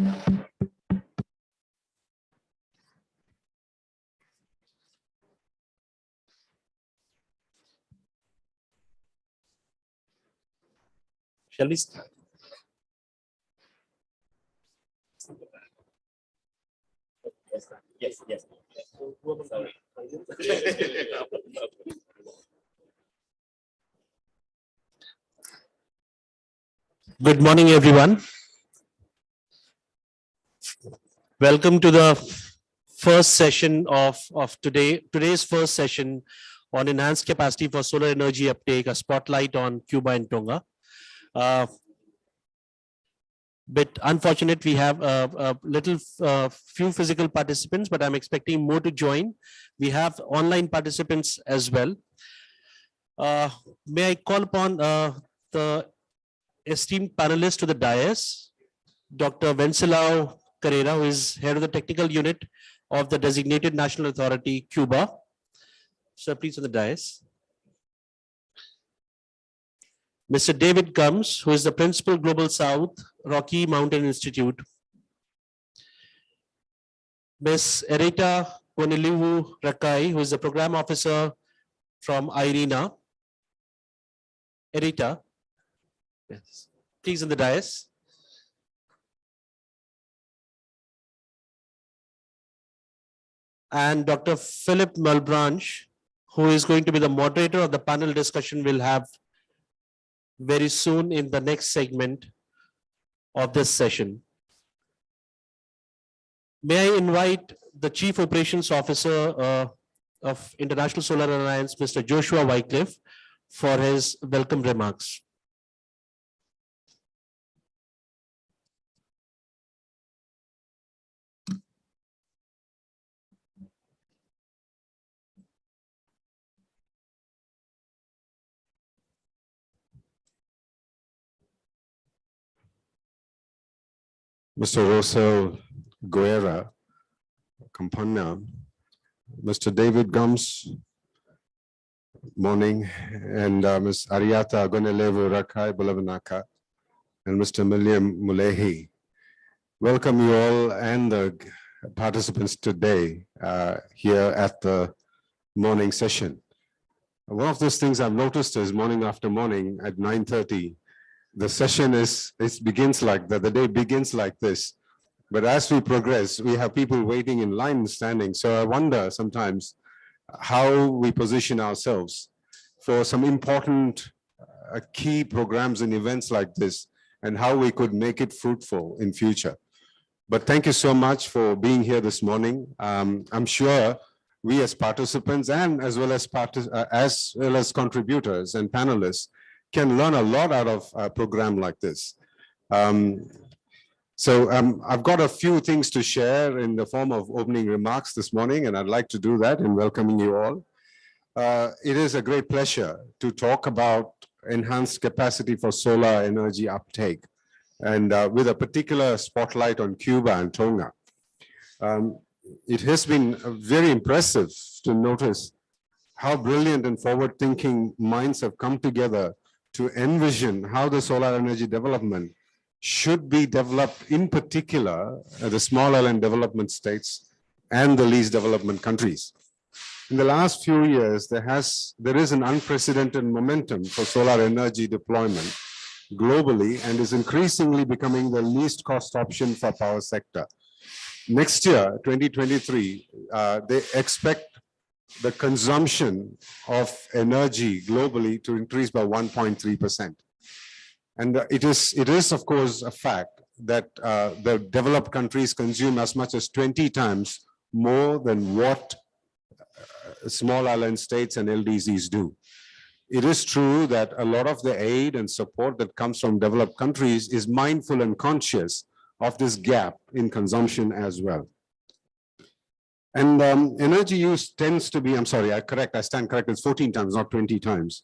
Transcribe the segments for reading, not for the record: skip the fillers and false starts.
Shall we start? Yes, yes. Good morning, everyone. Welcome to the first session of today's first session on enhanced capacity for solar energy uptake, a spotlight on Cuba and Tonga. But unfortunate, we have a little few physical participants, but I'm expecting more to join. We have online participants as well. May I call upon the esteemed panelists to the dais, Dr. Wenceslao Carrera, who is head of the technical unit of the designated national authority, Cuba. Sir, please on the dais. Mr. David Gums, who is the principal Global South Rocky Mountain Institute. Ms. Erita Konilivu Rakai, who is the program officer from IRENA. Erita, yes, please on the dais. And Dr. Philip Malbranche, who is going to be the moderator of the panel discussion, will have very soon in the next segment of this session. May I invite the Chief Operations Officer of International Solar Alliance, Mr. Joshua Wycliffe, for his welcome remarks. Mr. Rosel Guerra Campana, Mr. David Gums, morning, and Ms. Ariata Gonelevu Rakai Bulavanaka, and Mr. William Mulehi. Welcome you all and the participants today here at the morning session. One of those things I've noticed is morning after morning at 9:30, the session begins like that, the day begins like this. But as we progress, we have people waiting in line and standing. So I wonder sometimes how we position ourselves for some important key programs and events like this, and how we could make it fruitful in future. But thank you so much for being here this morning. I'm sure we as participants and as well as contributors and panelists can learn a lot out of a program like this. I've got a few things to share in the form of opening remarks this morning, and I'd like to do that in welcoming you all. It is a great pleasure to talk about enhanced capacity for solar energy uptake, and with a particular spotlight on Cuba and Tonga. It has been very impressive to notice how brilliant and forward-thinking minds have come together to envision how the solar energy development should be developed, in particular the small island development states and the least development countries. In the last few years, there is an unprecedented momentum for solar energy deployment globally, and is increasingly becoming the least cost option for power sector. Next year, 2023, they expect the consumption of energy globally to increase by 1.3%. And it is of course a fact that the developed countries consume as much as 20 times more than what small island states and LDCs do. It is true that a lot of the aid and support that comes from developed countries is mindful and conscious of this gap in consumption as well. And energy use tends to be, I stand corrected, it's 14 times, not 20 times.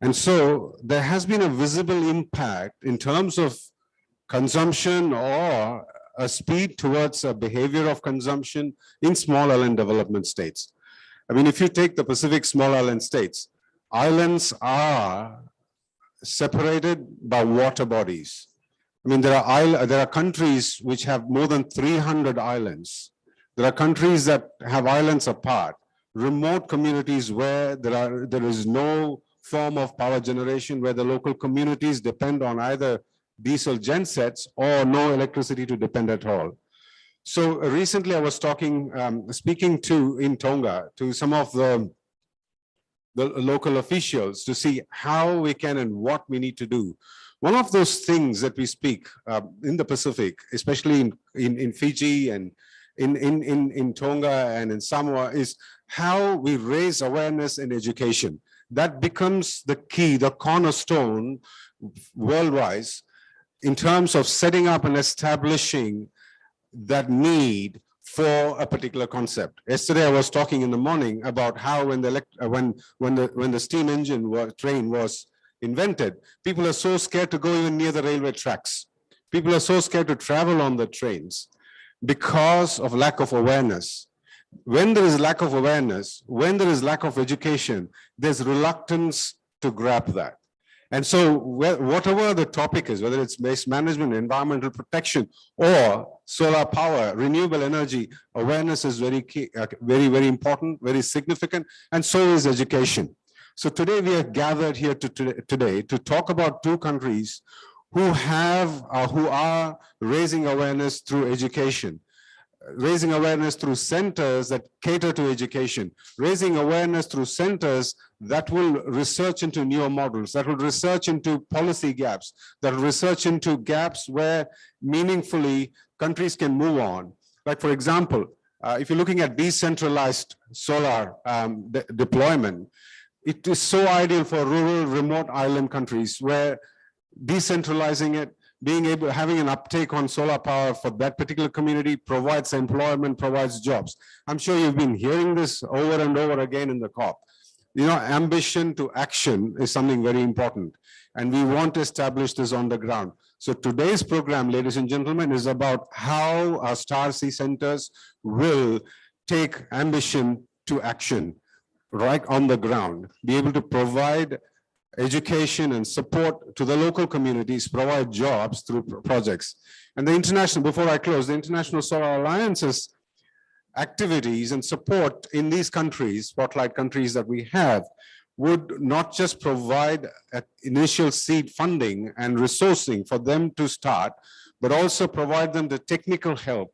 And so there has been a visible impact in terms of consumption or a speed towards a behavior of consumption in small island development states. I mean, if you take the Pacific small island states, islands are separated by water bodies. I mean, there are countries which have more than 300 islands. There are countries that have islands apart, remote communities where there is no form of power generation, where the local communities depend on either diesel gensets or no electricity to depend at all. So recently I was speaking in Tonga to some of the local officials to see how we can and what we need to do. One of those things that we speak in the Pacific, especially in Fiji and in Tonga and in Samoa, is how we raise awareness in education. That becomes the key, the cornerstone worldwide in terms of setting up and establishing that need for a particular concept. Yesterday, I was talking in the morning about how when the steam engine train was invented, people are so scared to go even near the railway tracks. People are so scared to travel on the trains because of lack of awareness. When there is lack of awareness, when there is lack of education, there's reluctance to grab that. And so whatever the topic is, whether it's waste management, environmental protection, or solar power, renewable energy, awareness is very key, very important, very significant, and so is education. So today we are gathered here today to talk about two countries who are raising awareness through education, raising awareness through centers that cater to education, raising awareness through centers that will research into newer models, that will research into policy gaps, that will research into gaps where meaningfully countries can move on. Like, for example, if you're looking at decentralized solar deployment, it is so ideal for rural, remote island countries where decentralizing it, having an uptake on solar power for that particular community provides employment, provides jobs. I'm sure you've been hearing this over and over again in the COP. You know, ambition to action is something very important, and we want to establish this on the ground. So today's program, ladies and gentlemen, is about how our Star C centers will take ambition to action right on the ground, be able to provide education and support to the local communities, provide jobs through projects. And the international, before I close, the International Solar Alliance's activities and support in these countries, spotlight countries that we have, would not just provide initial seed funding and resourcing for them to start, but also provide them the technical help,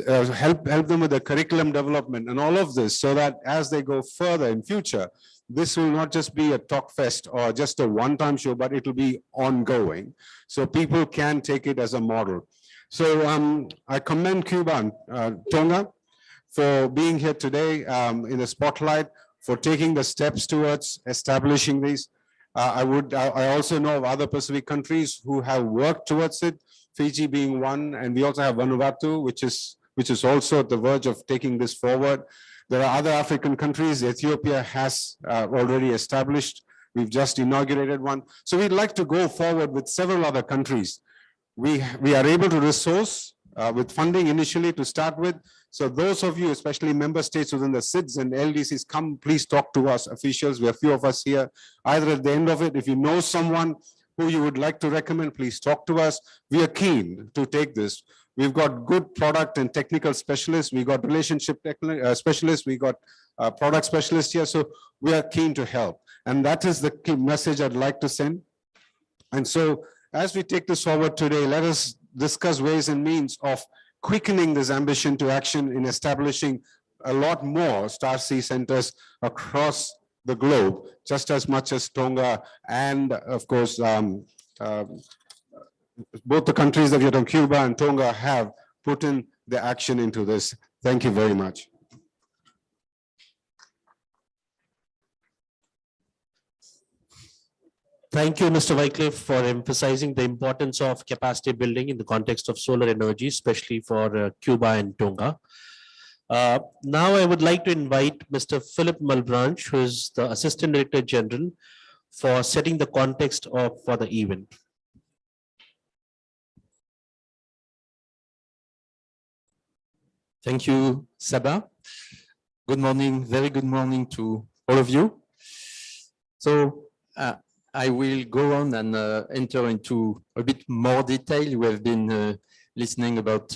help them with the curriculum development and all of this, so that as they go further in future, this will not just be a talk fest or just a one-time show, but it will be ongoing. So people can take it as a model. So I commend Cuba and Tonga for being here today in the spotlight, for taking the steps towards establishing these. I also know of other Pacific countries who have worked towards it, Fiji being one, and we also have Vanuatu, which is also at the verge of taking this forward. There are other African countries. Ethiopia has already established. We've just inaugurated one. So we'd like to go forward with several other countries. We are able to resource with funding initially to start with. So those of you, especially member states within the SIDS and LDCs, come please talk to us officials. We have a few of us here. Either at the end of it, if you know someone who you would like to recommend, please talk to us. We are keen to take this. We've got good product and technical specialists. We got relationship specialists. We got product specialists here. So we are keen to help. And that is the key message I'd like to send. And so as we take this forward today, let us discuss ways and means of quickening this ambition to action in establishing a lot more Star C centers across the globe, just as much as Tonga and, of course, both the countries that you're on, Cuba and Tonga, have put in the action into this. Thank you very much. Thank you, Mr. Wycliffe, for emphasizing the importance of capacity building in the context of solar energy, especially for Cuba and Tonga. Now I would like to invite Mr. Philip Malbranche, who is the Assistant Director General, for setting the context for the event. Thank you, Saba. Good morning, very good morning to all of you. So I will go on and enter into a bit more detail. We have been listening about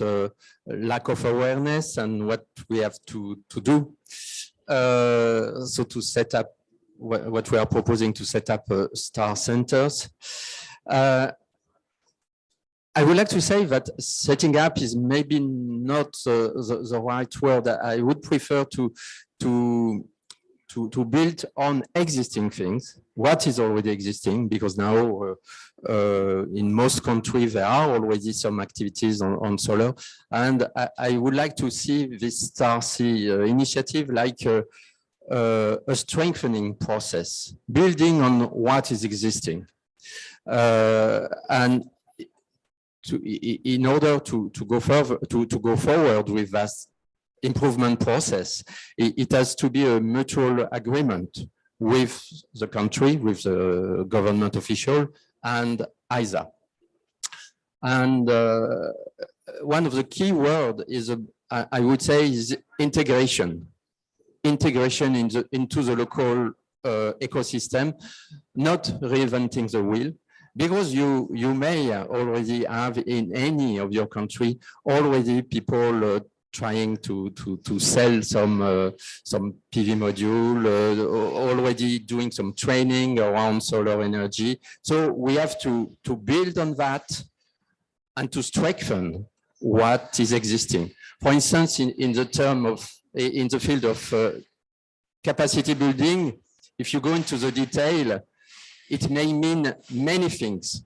lack of awareness and what we have to do. So to set up what we are proposing to set up star centers. I would like to say that setting up is maybe not the right word. I would prefer to build on existing things, what is already existing, because now in most countries there are already some activities on solar, and I would like to see this StarC initiative like a strengthening process, building on what is existing, and in order to go further, to go forward with that improvement process, it has to be a mutual agreement with the country, with the government official, and ISA. And one of the key words is, I would say, is integration. Integration into the local ecosystem, not reinventing the wheel. Because you may already have in any of your country already people trying to sell some PV module, already doing some training around solar energy. So we have to build on that and to strengthen what is existing. For instance, in the field of capacity building, if you go into the detail, it may mean many things.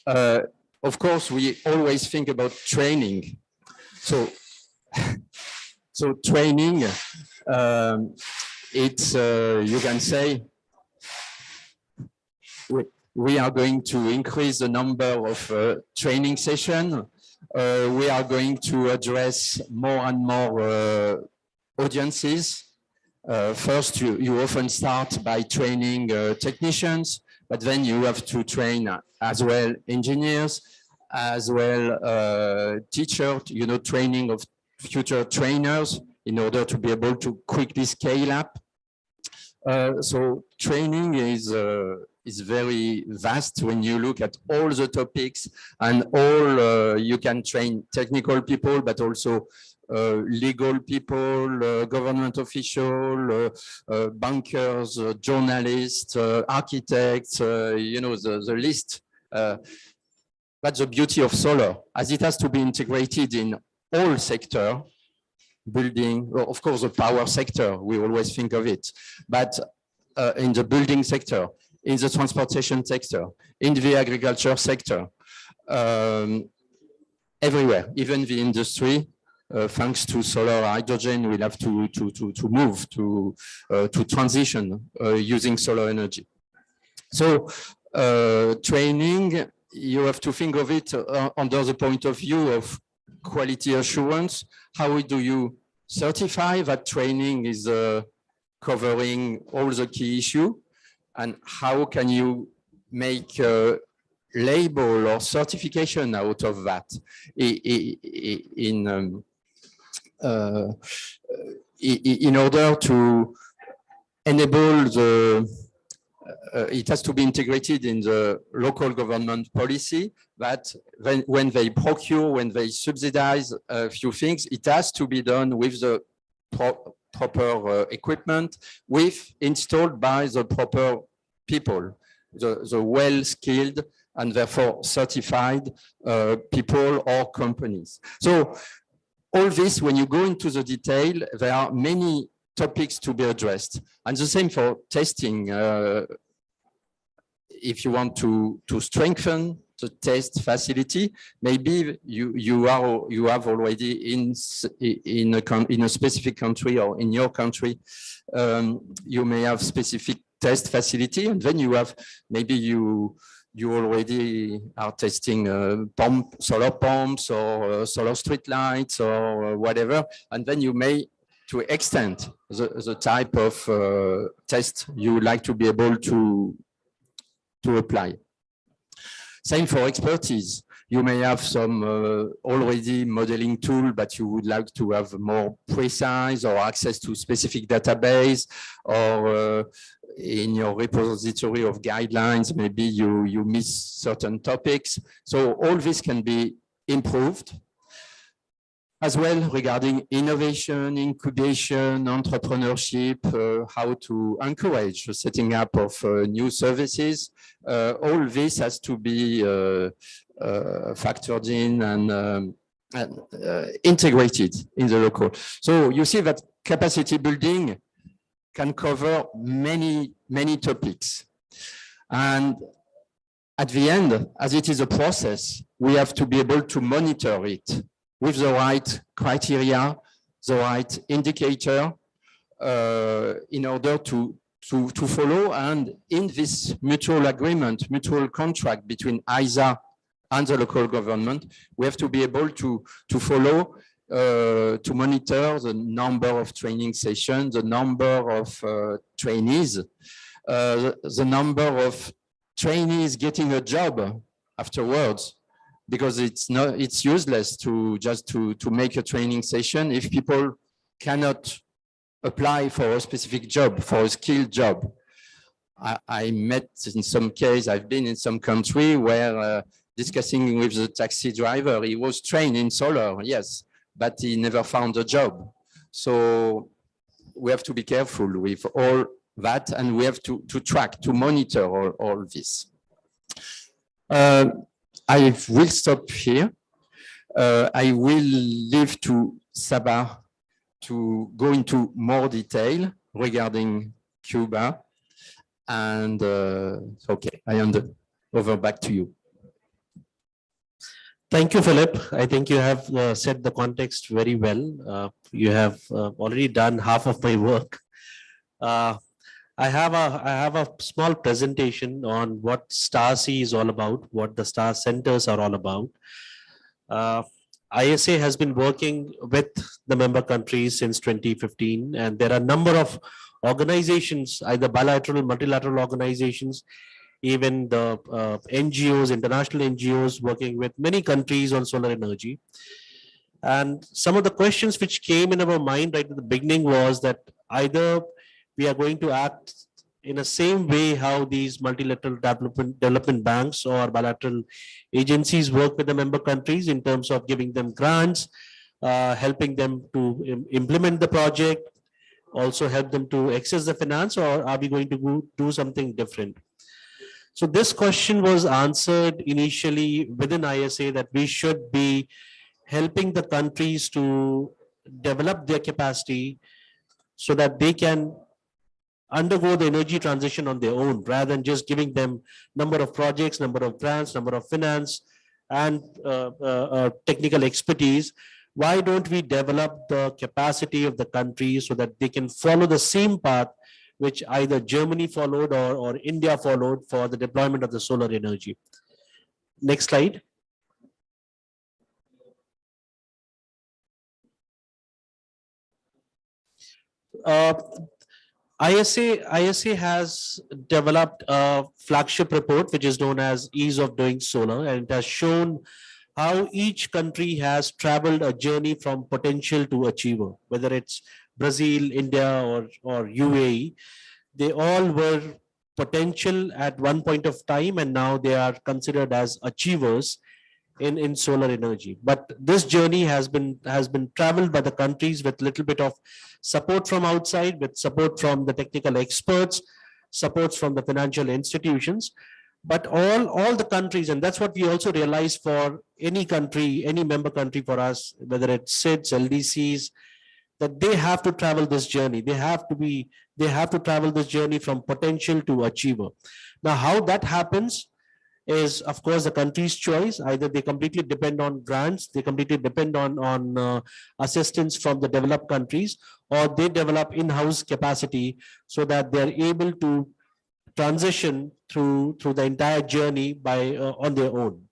Of course, we always think about training. So training, it's, you can say, we are going to increase the number of training sessions. We are going to address more and more audiences. First, you often start by training technicians, but then you have to train as well engineers, as well teachers, training of future trainers in order to be able to quickly scale up. So training is very vast when you look at all the topics, and all you can train technical people, but also legal people, government officials, bankers, journalists, architects, the list. That's the beauty of solar, as it has to be integrated in all sectors, building, of course, the power sector, we always think of it, but in the building sector, in the transportation sector, in the agriculture sector, everywhere, even the industry. Thanks to solar hydrogen, we'll have to move to transition using solar energy. So training, you have to think of it under the point of view of quality assurance. How do you certify that training is covering all the key issues? And how can you make a label or certification out of that in order to enable it has to be integrated in the local government policy that when they procure, when they subsidize a few things, it has to be done with the proper equipment, installed by the proper people, the well-skilled and therefore certified people or companies. So all this, when you go into the detail, there are many topics to be addressed. And the same for testing. If you want to strengthen the test facility, maybe you have already in a specific country or in your country, you may have specific test facility, and then you have maybe you already are testing solar pumps or solar street lights or whatever, and then you may to extend the type of test you would like to be able to apply. Same for expertise. You may have some already modeling tool, but you would like to have more precise or access to specific database, or in your repository of guidelines, maybe you miss certain topics. So all this can be improved. As well, regarding innovation, incubation, entrepreneurship, how to encourage the setting up of new services. All this has to be factored in and integrated in the local. So you see that capacity building can cover many topics. And at the end, as it is a process, we have to be able to monitor it with the right criteria, the right indicator, in order to follow. And in this mutual agreement, mutual contract between ISA and the local government, we have to be able to follow, to monitor the number of training sessions, the number of trainees, the number of trainees getting a job afterwards. Because it's useless to just to make a training session if people cannot apply for a specific job, for a skilled job. I met in some case, I've been in some country where discussing with the taxi driver, he was trained in solar, yes, but he never found a job. So we have to be careful with all that, and we have to track, to monitor all this. I will stop here. I will leave to Sabah to go into more detail regarding Cuba. And okay, I hand over back to you. Thank you, Philip. I think you have set the context very well. You have already done half of my work. I have a small presentation on what STAR-C is all about, what the STAR centers are all about. ISA has been working with the member countries since 2015, and there are a number of organizations, either bilateral, multilateral organizations, even the NGOs, international NGOs, working with many countries on solar energy. And some of the questions which came in our mind right at the beginning was that either we are going to act in the same way how these multilateral development banks or bilateral agencies work with the member countries in terms of giving them grants, helping them to implement the project, also help them to access the finance, or are we going to do something different? So this question was answered initially within ISA that we should be helping the countries to develop their capacity so that they can undergo the energy transition on their own, rather than just giving them number of projects, number of grants, number of finance, and technical expertise. Why don't we develop the capacity of the country so that they can follow the same path which either Germany followed or India followed for the deployment of the solar energy? Next slide. ISA has developed a flagship report which is known as Ease of Doing Solar, and it has shown how each country has traveled a journey from potential to achiever, whether it's Brazil, India, or UAE. They all were potential at one point of time, and now they are considered as achievers in solar energy. But this journey has been traveled by the countries with little bit of support from outside, with support from the technical experts, supports from the financial institutions. But all the countries, and that's what we also realize for any country, any member country for us, whether it's SIDS, LDCs, that they have to travel this journey. They have to travel this journey from potential to achiever. Now, how that happens is, of course, the country's choice. Either they completely depend on grants, they completely depend on assistance from the developed countries, or they develop in-house capacity so that they're able to transition through the entire journey by on their own.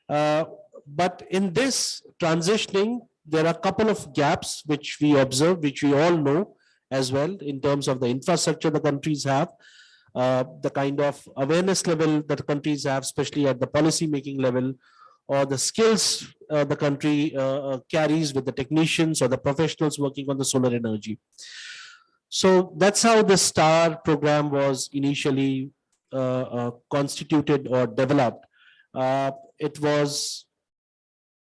But in this transitioning, there are a couple of gaps which we observe, which we all know as well, in terms of the infrastructure the countries have, the kind of awareness level that countries have, especially at the policy making level, or the skills the country carries with the technicians or the professionals working on the solar energy. So that's how the STAR program was initially constituted or developed. It was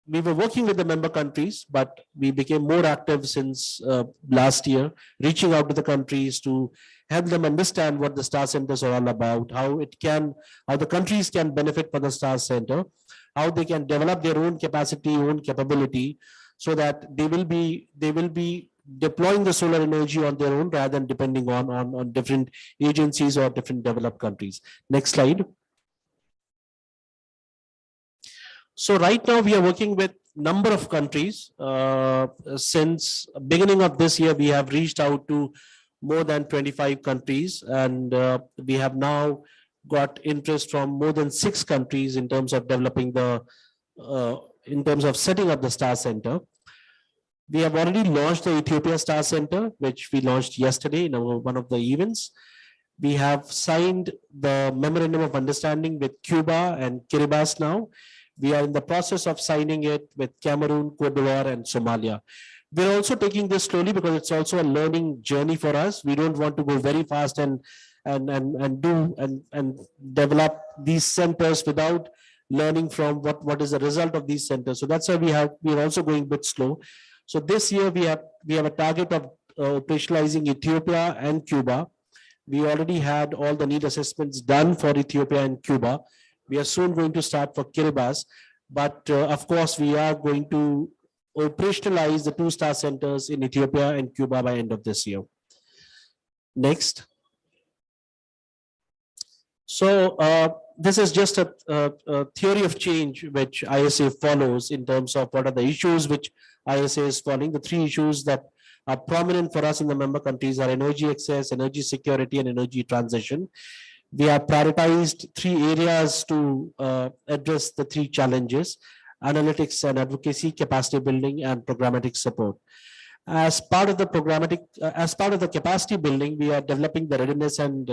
We were working with the member countries, but we became more active since last year, reaching out to the countries to help them understand what the STAR centers are all about, how the countries can benefit from the STAR center, how they can develop their own capacity, own capability, so that they will be deploying the solar energy on their own rather than depending on different agencies or different developed countries. Next slide. So right now we are working with number of countries. Since beginning of this year, we have reached out to more than 25 countries, and we have now got interest from more than 6 countries in terms of developing in terms of setting up the STAR Center. We have already launched the Ethiopia STAR Center, which we launched yesterday in one of the events. We have signed the memorandum of understanding with Cuba and Kiribati now. We are in the process of signing it with Cameroon, Cote d'Ivoire, and Somalia. We're also taking this slowly because it's also a learning journey for us. We don't want to go very fast and develop these centers without learning from what is the result of these centers. So that's why we are also going a bit slow. So this year we have a target of operationalizing Ethiopia and Cuba. We already had all the need assessments done for Ethiopia and Cuba. We are soon going to start for Kiribati, but of course we are going to operationalize the 2 STAR centers in Ethiopia and Cuba by end of this year. Next. So this is just a theory of change which ISA follows in terms of what are the issues which ISA is following. The 3 issues that are prominent for us in the member countries are energy access, energy security, and energy transition. We have prioritized 3 areas to address the 3 challenges: analytics and advocacy, capacity building, and programmatic support. As part of the capacity building, we are developing the readiness and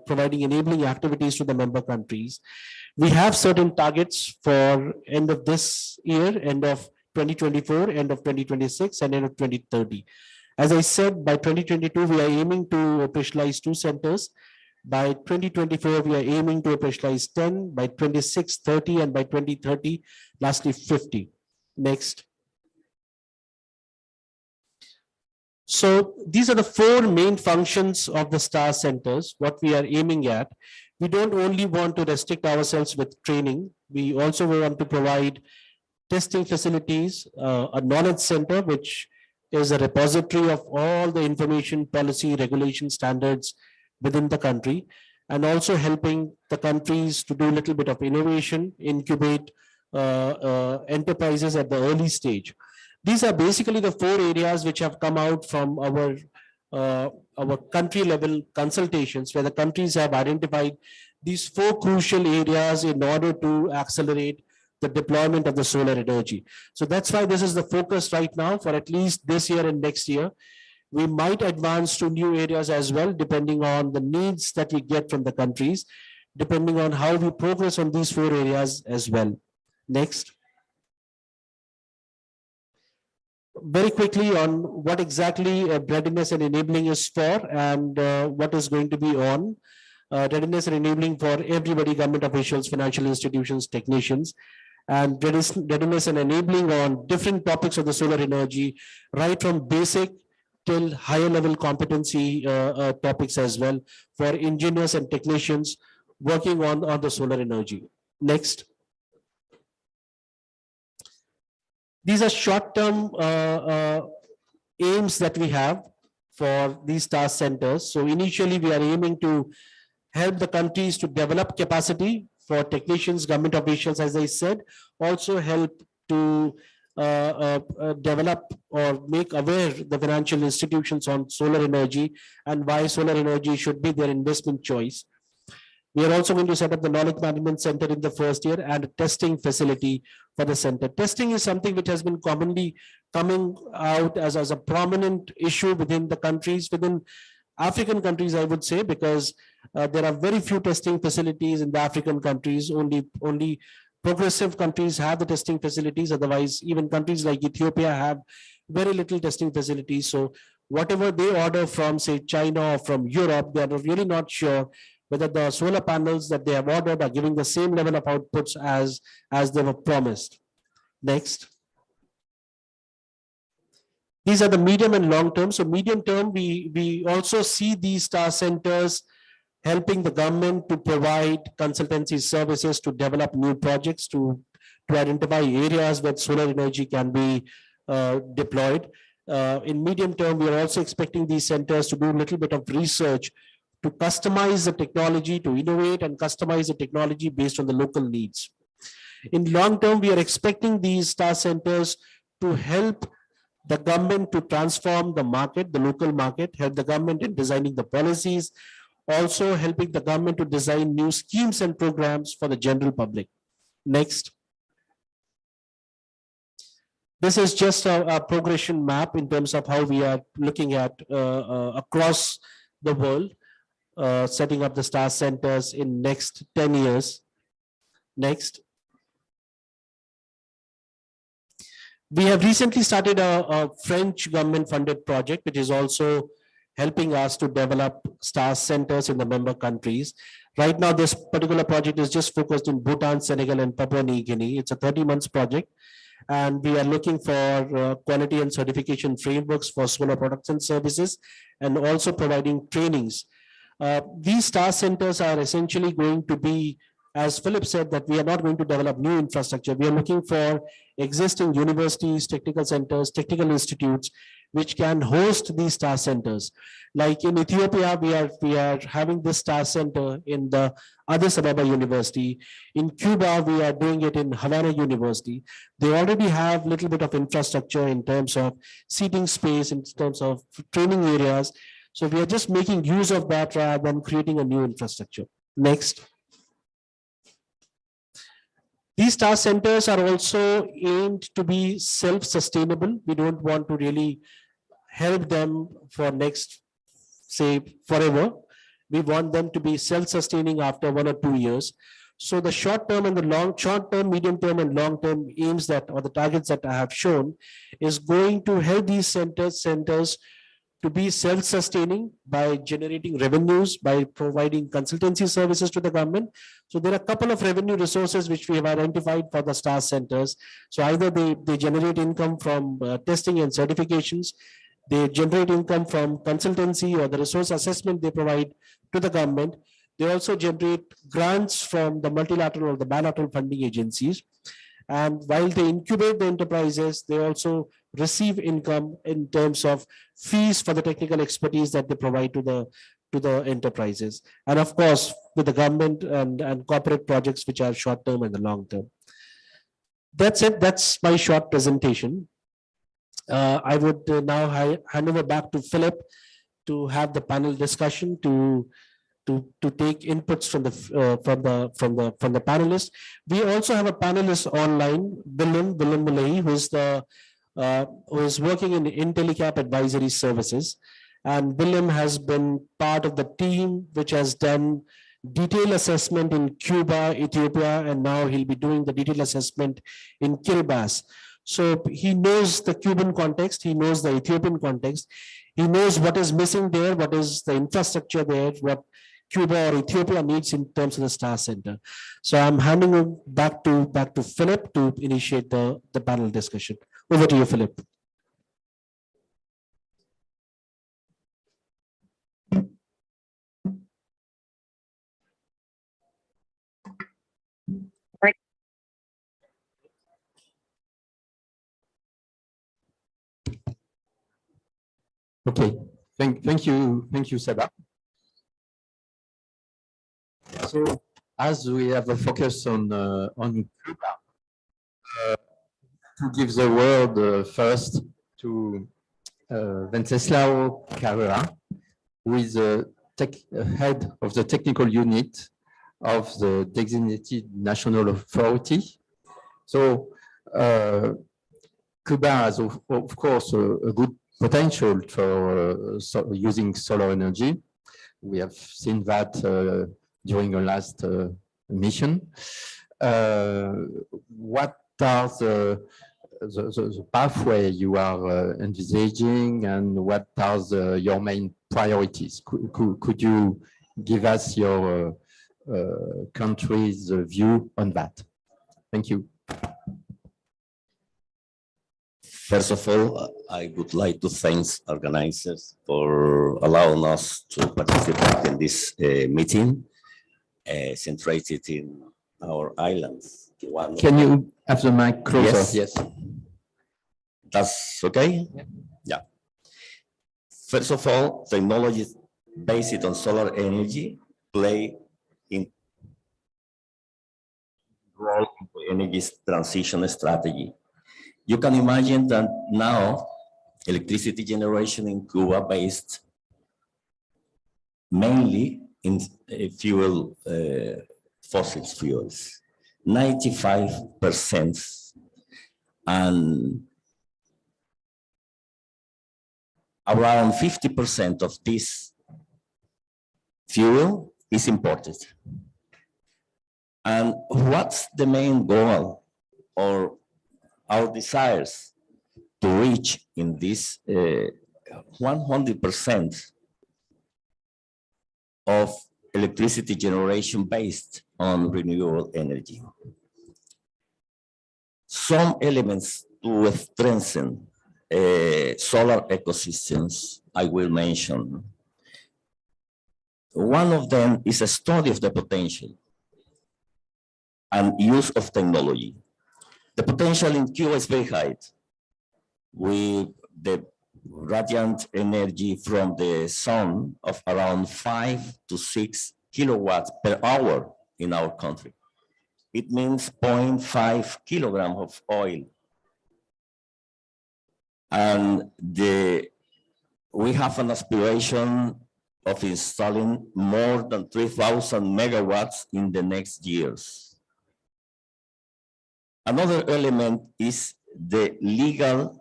providing enabling activities to the member countries. We have certain targets for end of this year, end of 2024, end of 2026, and end of 2030. As I said, by 2022, we are aiming to operationalize 2 centers. By 2024, we are aiming to operationalize 10, by 26, 30, and by 2030, lastly 50. Next. So these are the 4 main functions of the STAR centers, what we are aiming at. We don't only want to restrict ourselves with training. We also want to provide testing facilities, a knowledge center, which is a repository of all the information, policy, regulation, standards within the country, and also helping the countries to do a little bit of innovation, incubate enterprises at the early stage. These are basically the 4 areas which have come out from our country level consultations, where the countries have identified these 4 crucial areas in order to accelerate the deployment of the solar energy. So that's why this is the focus right now for at least this year and next year. We might advance to new areas as well, depending on the needs that we get from the countries, depending on how we progress on these 4 areas as well. Next. Very quickly on what exactly readiness and enabling is for, and what is going to be on. Readiness and enabling for everybody: government officials, financial institutions, technicians, and readiness and enabling on different topics of the solar energy, right from basic till higher level competency topics as well, for engineers and technicians working on the solar energy. Next. These are short-term aims that we have for these STAR centers. So initially we are aiming to help the countries to develop capacity for technicians, government officials, as I said, also help to develop or make aware the financial institutions on solar energy and why solar energy should be their investment choice. We are also going to set up the knowledge management center in the first year and a testing facility for the center. Testing is something which has been commonly coming out as a prominent issue within the countries, within African countries, I would say, because there are very few testing facilities in the African countries. Only progressive countries have the testing facilities. Otherwise, even countries like Ethiopia have very little testing facilities. So whatever they order from, say, China or from Europe, they are really not sure whether the solar panels that they have ordered are giving the same level of outputs as they were promised. Next. These are the medium and long term. So medium term, we also see these star centers helping the government to provide consultancy services to develop new projects, to identify areas where solar energy can be deployed. In medium term, we are also expecting these centers to do a little bit of research to customize the technology, to innovate and customize the technology based on the local needs. In long term, we are expecting these star centers to help the government to transform the market, the local market, help the government in designing the policies, also helping the government to design new schemes and programs for the general public. Next. This is just a progression map in terms of how we are looking at across the world, setting up the star centers in next 10 years. Next. We have recently started a French government funded project, which is also helping us to develop star centers in the member countries. Right now, this particular project is just focused in Bhutan, Senegal, and Papua New Guinea. It's a 30 months project. And we are looking for quality and certification frameworks for solar products and services, and also providing trainings. These star centers are essentially going to be, as Philip said, that we are not going to develop new infrastructure. We are looking for existing universities, technical centers, technical institutes, which can host these star centers. Like in Ethiopia, we are having this star center in the Addis Ababa University. In Cuba, we are doing it in Havana University. They already have a little bit of infrastructure in terms of seating space, in terms of training areas. So we are just making use of that rather than creating a new infrastructure. Next. These star centers are also aimed to be self-sustainable. We don't want to really help them for next, say, forever. We want them to be self-sustaining after 1 or 2 years. So the short-term and the short-term, medium-term, and long-term aims that, or the targets that I have shown, is going to help these centers to be self-sustaining by generating revenues, by providing consultancy services to the government. So there are a couple of revenue resources which we have identified for the star centers. So either they generate income from testing and certifications, they generate income from consultancy or the resource assessment they provide to the government. They also generate grants from the multilateral or the bilateral funding agencies. And while they incubate the enterprises, they also receive income in terms of fees for the technical expertise that they provide to the enterprises. And of course, with the government and corporate projects, which are short-term and the long-term. That's it. That's my short presentation. I would now hand over back to Philip to have the panel discussion, to take inputs from the panelists. We also have a panelist online, Willem Mulay, who is working in IntelliCap Advisory Services. And Willem has been part of the team which has done detailed assessment in Cuba, Ethiopia, and now he'll be doing the detailed assessment in Kiribati. So he knows the Cuban context, he knows the Ethiopian context, he knows what is missing there, what is the infrastructure there, what Cuba or Ethiopia needs in terms of the star center. So I'm handing it back to Philip to initiate the panel discussion. Over to you, Philip. Okay, thank you, Saba. So, as we have a focus on Cuba, to give the word first to Wenceslao Carrera, who is the head of the technical unit of the designated national authority. So, Cuba has, of course, a good potential for using solar energy. We have seen that during our last mission. what are the pathway you are envisaging, and what are your main priorities? Could you give us your country's view on that? Thank you. First of all, I would like to thank organizers for allowing us to participate in this meeting, centered in our islands. Can you have the mic closer? Yes. That's okay? Yeah. First of all, technologies based on solar energy play in role in the energy transition strategy. You can imagine that now electricity generation in Cuba based mainly in fossil fuels, 95%, and around 50% of this fuel is imported. And what's the main goal or our desires to reach in this 100% of electricity generation based on renewable energy? Some elements to strengthen solar ecosystems I will mention. One of them is a study of the potential and use of technology. The potential in Cuba is very high, with the radiant energy from the sun of around 5 to 6 kilowatts per hour in our country. It means 0.5 kilograms of oil. And we have an aspiration of installing more than 3,000 megawatts in the next years. Another element is the legal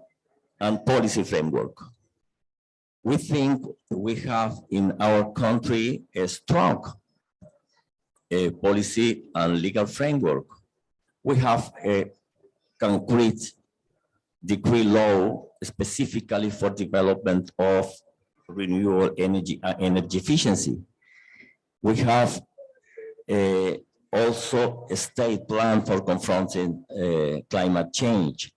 and policy framework. We think we have in our country a strong policy and legal framework. We have a concrete decree law specifically for development of renewable energy and energy efficiency. We have also a state plan for confronting climate change.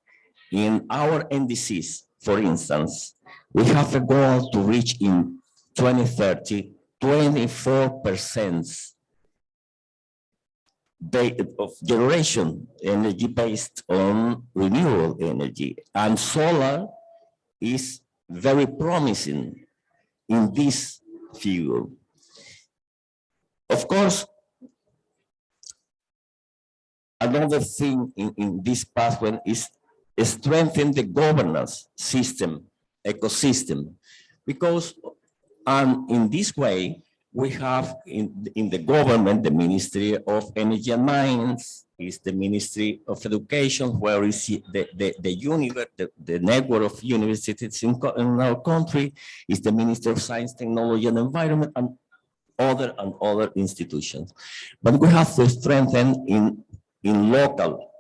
In our NDCs, for instance, we have a goal to reach in 2030 24% of generation energy based on renewable energy, and solar is very promising in this field. Of course, another thing in this pathway is strengthen the governance system, ecosystem, because in this way, we have in the government, the Ministry of Energy and Mines, is the Ministry of Education, where is the network of universities in our country, is the Ministry of Science, Technology and Environment, and other institutions. But we have to strengthen in local,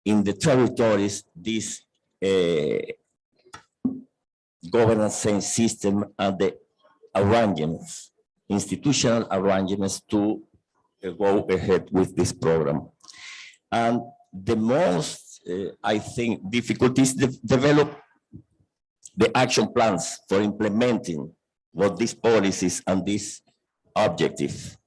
in the territories, this governance system and the arrangements, institutional arrangements to go ahead with this program. And the most, I think, difficult is to develop the action plans for implementing what these policies and this objective.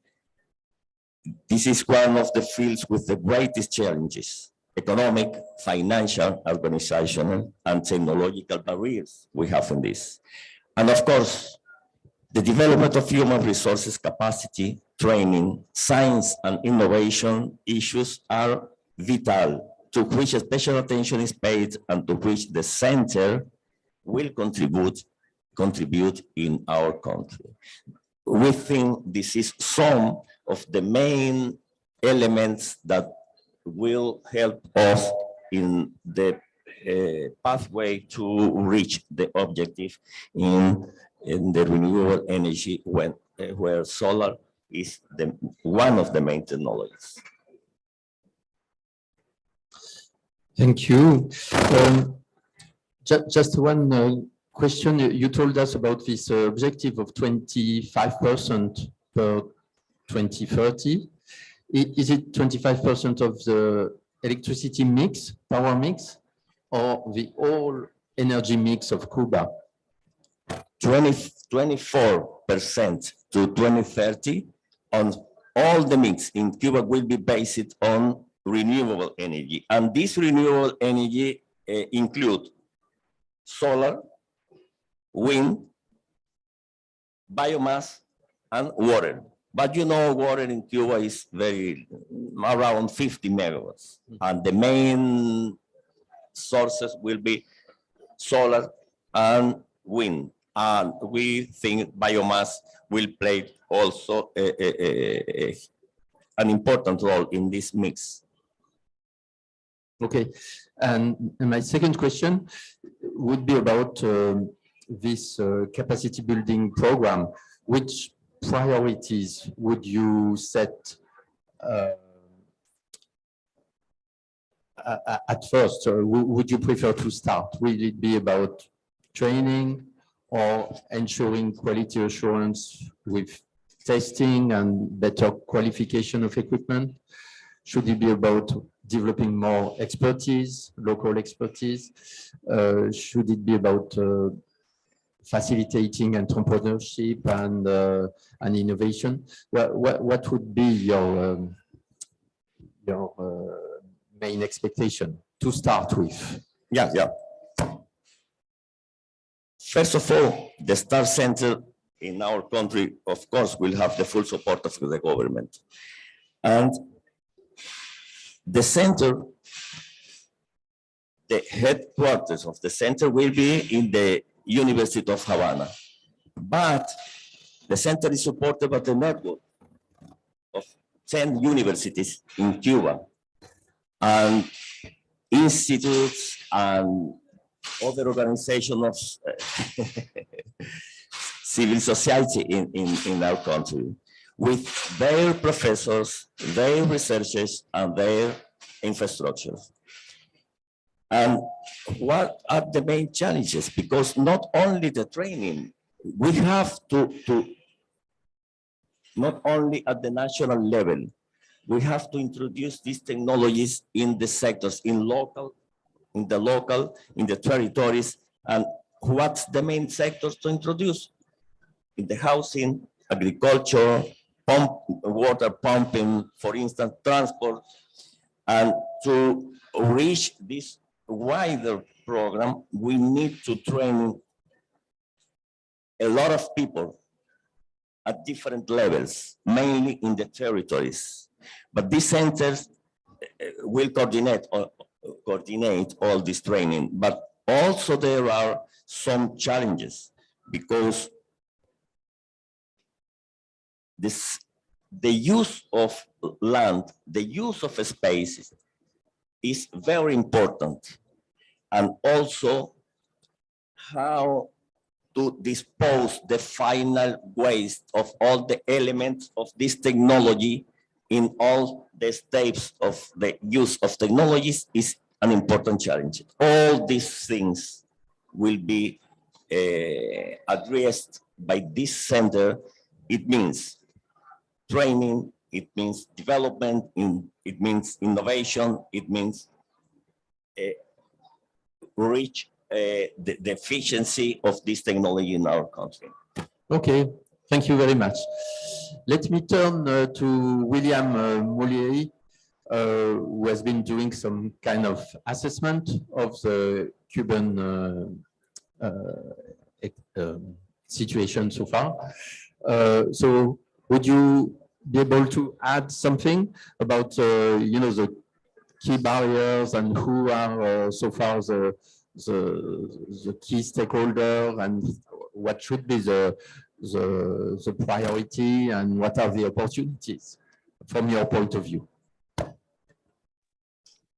This is one of the fields with the greatest challenges: economic, financial, organizational, and technological barriers we have in this. And of course, the development of human resources capacity, training, science, and innovation issues are vital, to which special attention is paid and to which the center will contribute in our country. We think this is some of the main elements that will help us in the pathway to reach the objective in the renewable energy, where solar is one of the main technologies. Thank you. Just one question. You told us about this objective of 25% per 2030. Is it 25% of the electricity mix, power mix, or the whole energy mix of Cuba? 24% to 2030 on all the mix in Cuba will be based on renewable energy. And this renewable energy include solar, wind, biomass, and water. But you know, water in Cuba is around 50 megawatts. And the main sources will be solar and wind. And we think biomass will play also an important role in this mix. Okay, and my second question would be about this capacity building program. Which priorities would you set at first? Or would you prefer to start? Will it be about training or ensuring quality assurance with testing and better qualification of equipment? Should it be about developing more expertise, local expertise? Should it be about facilitating entrepreneurship and innovation? What would be your main expectation to start with? Yeah. First of all, the STAR Center in our country, of course, will have the full support of the government. And the center, the headquarters of the center will be in the University of Havana. But the center is supported by the network of 10 universities in Cuba and institutes and other organizations of civil society in our country, with their professors, their researchers, and their infrastructure. And what are the main challenges? Because not only the training, we have to not only at the national level, we have to introduce these technologies in the sectors, in the territories, and what's the main sectors to introduce? In the housing, agriculture, water pumping, for instance, transport. And to reach this wider program, we need to train a lot of people at different levels, mainly in the territories. But these centers will coordinate all this training. But also there are some challenges because the use of land, the use of space is very important. And also how to dispose the final waste of all the elements of this technology in all the steps of the use of technologies is an important challenge. All these things will be addressed by this center. It means training, it means development, it means innovation, it means reach the efficiency of this technology in our country. Okay, thank you very much. Let me turn to William Mollier, who has been doing some kind of assessment of the Cuban situation so far. So would you be able to add something about the key barriers and who are so far the key stakeholder, and what should be the priority, and what are the opportunities from your point of view?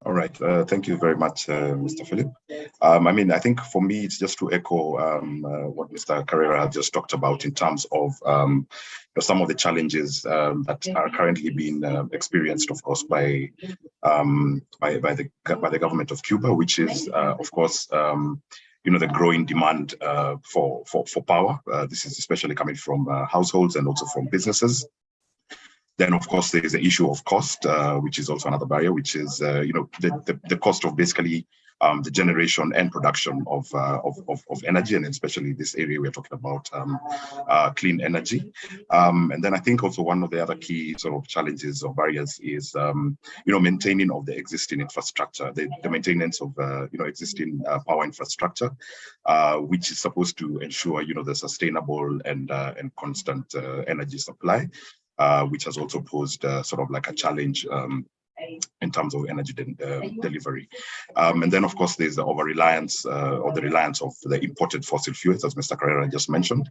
All right. Thank you very much, Mr. Philip. I mean, I think for me, it's just to echo what Mr. Carrera has just talked about in terms of some of the challenges that are currently being experienced, of course, by the government of Cuba, which is, of course, the growing demand for power. This is especially coming from households and also from businesses. Then, of course, there is the issue of cost, which is also another barrier, which is, the cost of basically the generation and production of energy, and especially this area we're talking about clean energy. And then I think also one of the other key sort of challenges or barriers is, maintaining of the existing infrastructure, the maintenance of, existing power infrastructure, which is supposed to ensure, the sustainable and constant energy supply. Which has also posed sort of like a challenge in terms of energy delivery. And then, of course, there's the over-reliance or the reliance of the imported fossil fuels, as Mr. Carrera just mentioned,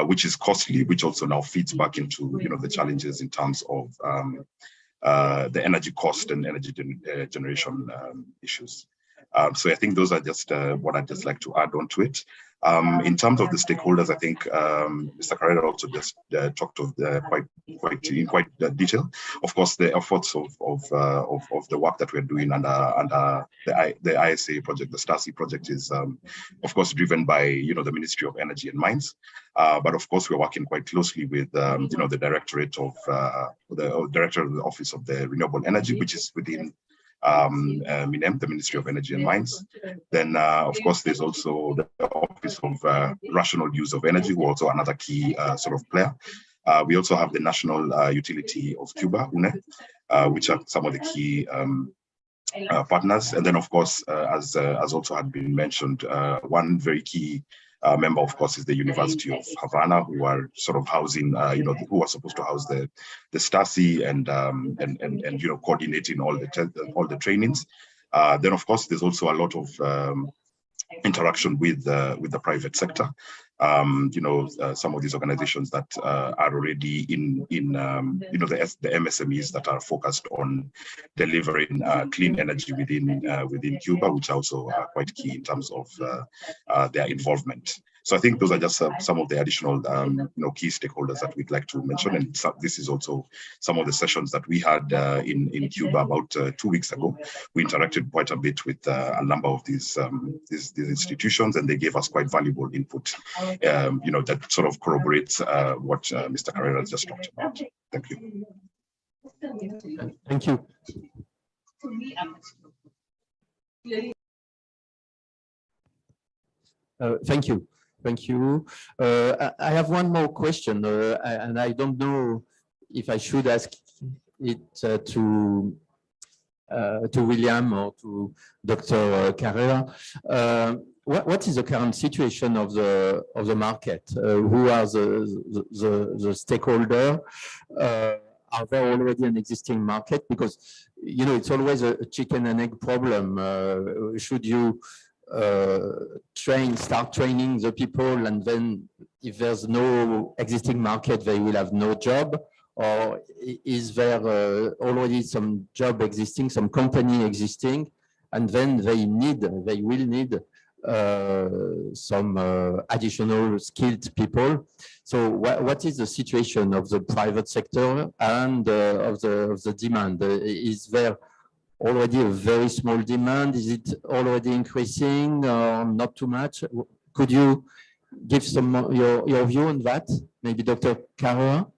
which is costly, which also now feeds back into, the challenges in terms of the energy cost and energy generation issues. So I think those are just what I'd just like to add on to it. In terms of the stakeholders, I think Mr. Carrera also just talked of in quite detail. Of course, the efforts of the work that we're doing under the ISA project, the STARSI project, is of course driven by the Ministry of Energy and Mines. But of course, we're working quite closely with the Directorate of the Director of the Office of the Renewable Energy, which is within MINEM, the Ministry of Energy and Mines. Then, of course, there's also the Office of Rational Use of Energy, who are also another key sort of player. We also have the National Utility of Cuba, UNE, which are some of the key partners. And then, of course, as also had been mentioned, one very key member, of course, is the University of Havana, who are sort of housing, who are supposed to house the STARSI and coordinating all the trainings. Then, of course, there's also a lot of interaction with the private sector. Some of these organizations that are already in the MSMEs that are focused on delivering clean energy within Cuba, which also are quite key in terms of their involvement. So I think those are just some of the additional key stakeholders that we'd like to mention. And this is also some of the sessions that we had in Cuba about 2 weeks ago. We interacted quite a bit with a number of these institutions, and they gave us quite valuable input, that sort of corroborates what Mr. Carrera just talked about. Thank you. Thank you. Thank you. Thank you. I have one more question, and I don't know if I should ask it to William or to Dr. Carrera. What is the current situation of the market? Who are the stakeholder? Are there already an existing market? Because it's always a chicken and egg problem. Should you start training the people, and then if there's no existing market, they will have no job? Or is there already some job existing, some company existing, and then they will need some additional skilled people? So what is the situation of the private sector and of the demand? Is there already a very small demand? Is it already increasing or not too much? Could you give some your view on that? Maybe Dr. Carrera?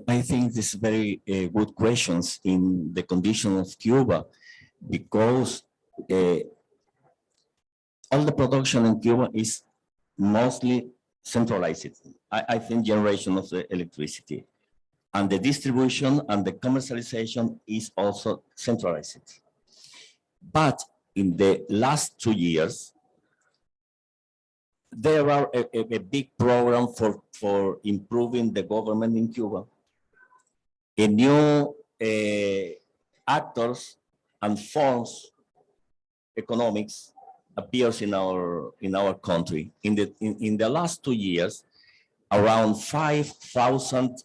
I think this is very good questions in the condition of Cuba, because all the production in Cuba is mostly centralized. I think generation of the electricity, and the distribution and the commercialization is also centralized. But in the last 2 years, there are a big program for improving the government in Cuba. A new actors and forms economics appears in our country. In the last 2 years, around 5,000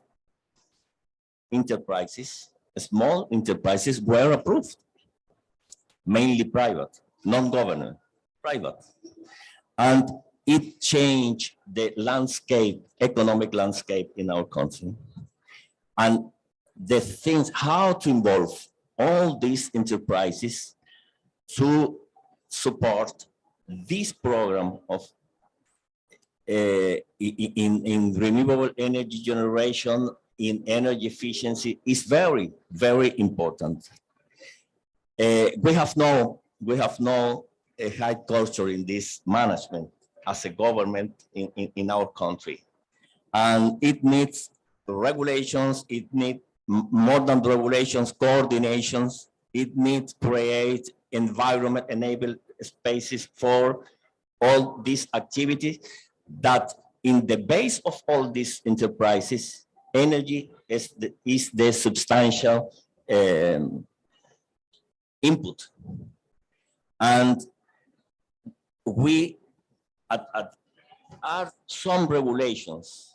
enterprises small enterprises were approved, mainly private, non-government, private. And it changed the landscape, economic landscape in our country. And the things, how to involve all these enterprises to support this program of in renewable energy generation, in energy efficiency is very, very important. We have no a high culture in this management as a government in our country. And it needs regulations, it needs more than regulations, coordinations, it needs create environment, enable spaces for all these activities that in the base of all these enterprises, energy is the substantial input. And we are some regulations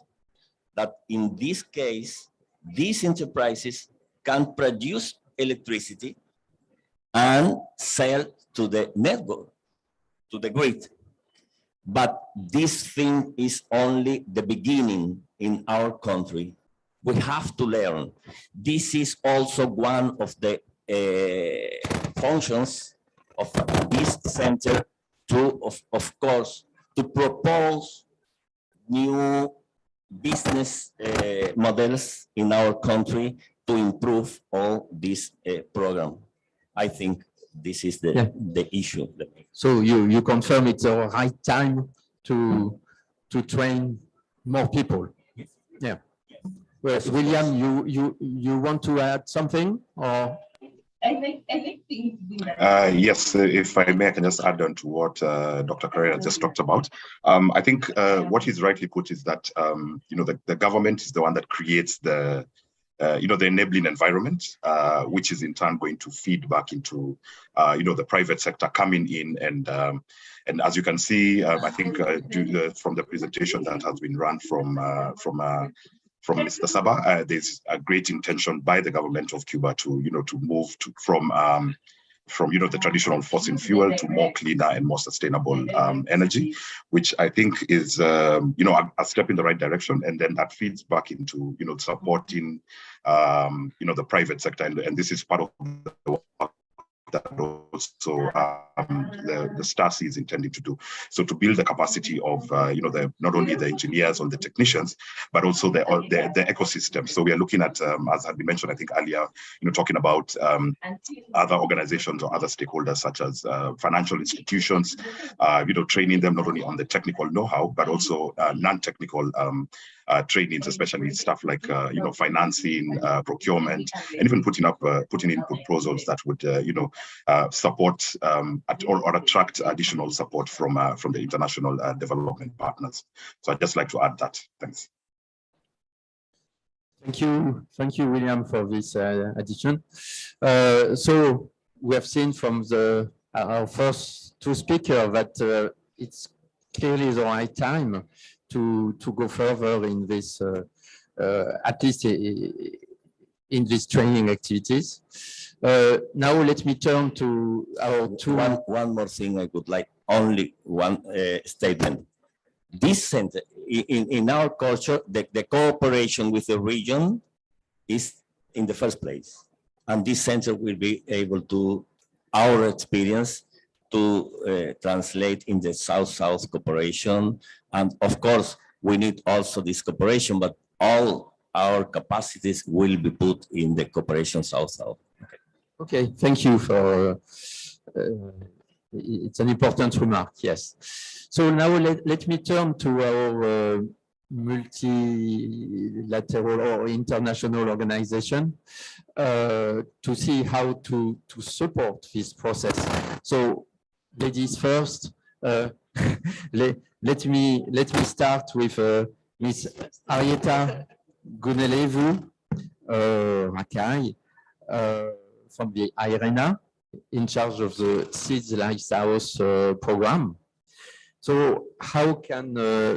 that in this case, these enterprises can produce electricity and sell to the network, to the grid. But this thing is only the beginning in our country. We have to learn. This is also one of the functions of this center to, of course, to propose new business models in our country to improve all this program. I think this is the issue. So you confirm it's the right time to train more people? Yeah. Well, William, you want to add something, or? I think things. Yes, if I may, I can just add on to what Dr. Carrera just talked about. I think what he's rightly put is that the government is the one that creates the the enabling environment, which is in turn going to feed back into the private sector coming in and as you can see, I think from the presentation that has been run from Mr. Saba, there's a great intention by the government of Cuba to to move from the traditional fossil fuel to more cleaner and more sustainable energy, which I think is a step in the right direction, and then that feeds back into supporting the private sector, and this is part of the work that also the STARC is intending to do. So to build the capacity of not only the engineers or the technicians, but also the ecosystem. So we are looking at, as had been mentioned, I think earlier, talking about other organizations or other stakeholders such as financial institutions, training them not only on the technical know-how, but also non-technical trainings, especially stuff like financing, procurement, and even putting in proposals that would support or attract additional support from the international development partners. So I'd just like to add that. Thanks. Thank you, William, for this addition. So we have seen from our first two speakers that it's clearly the right time to go further in this, at least in these training activities. Now let me turn to our two. One more thing I would like, only one statement. This center, in our culture, the cooperation with the region is in the first place. And this center will be able to, our experience, to translate in the South-South cooperation. And of course, we need also this cooperation, but all our capacities will be put in the cooperation South-South. Okay, thank you for, it's an important remark, yes. So now let me turn to our multilateral or international organization to see how to support this process. So ladies first, let me start with Ms. Arieta Gunelevu Rakai from the IRENA, in charge of the Seeds Lighthouse program. So how can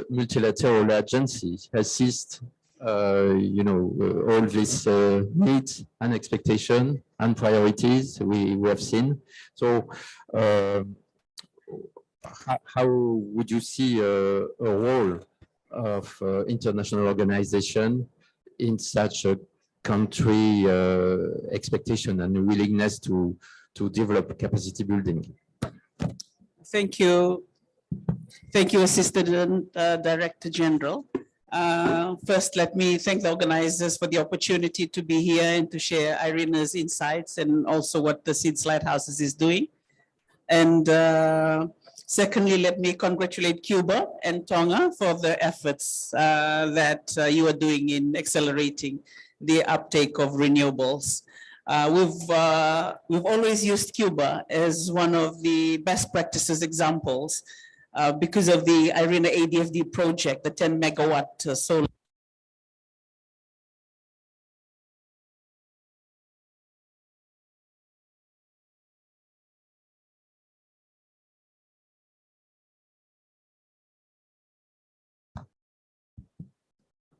multilateral agencies assist all these needs and expectation and priorities we have seen. So how would you see a role of international organization in such a country expectation and willingness to develop capacity building? Thank you. Thank you, Assistant Director General. First, let me thank the organizers for the opportunity to be here and to share Irina's insights and also what the Seeds Lighthouses is doing. And secondly, let me congratulate Cuba and Tonga for the efforts that you are doing in accelerating the uptake of renewables. We've always used Cuba as one of the best practices examples because of the Irina ADFD project, the 10 megawatt solar.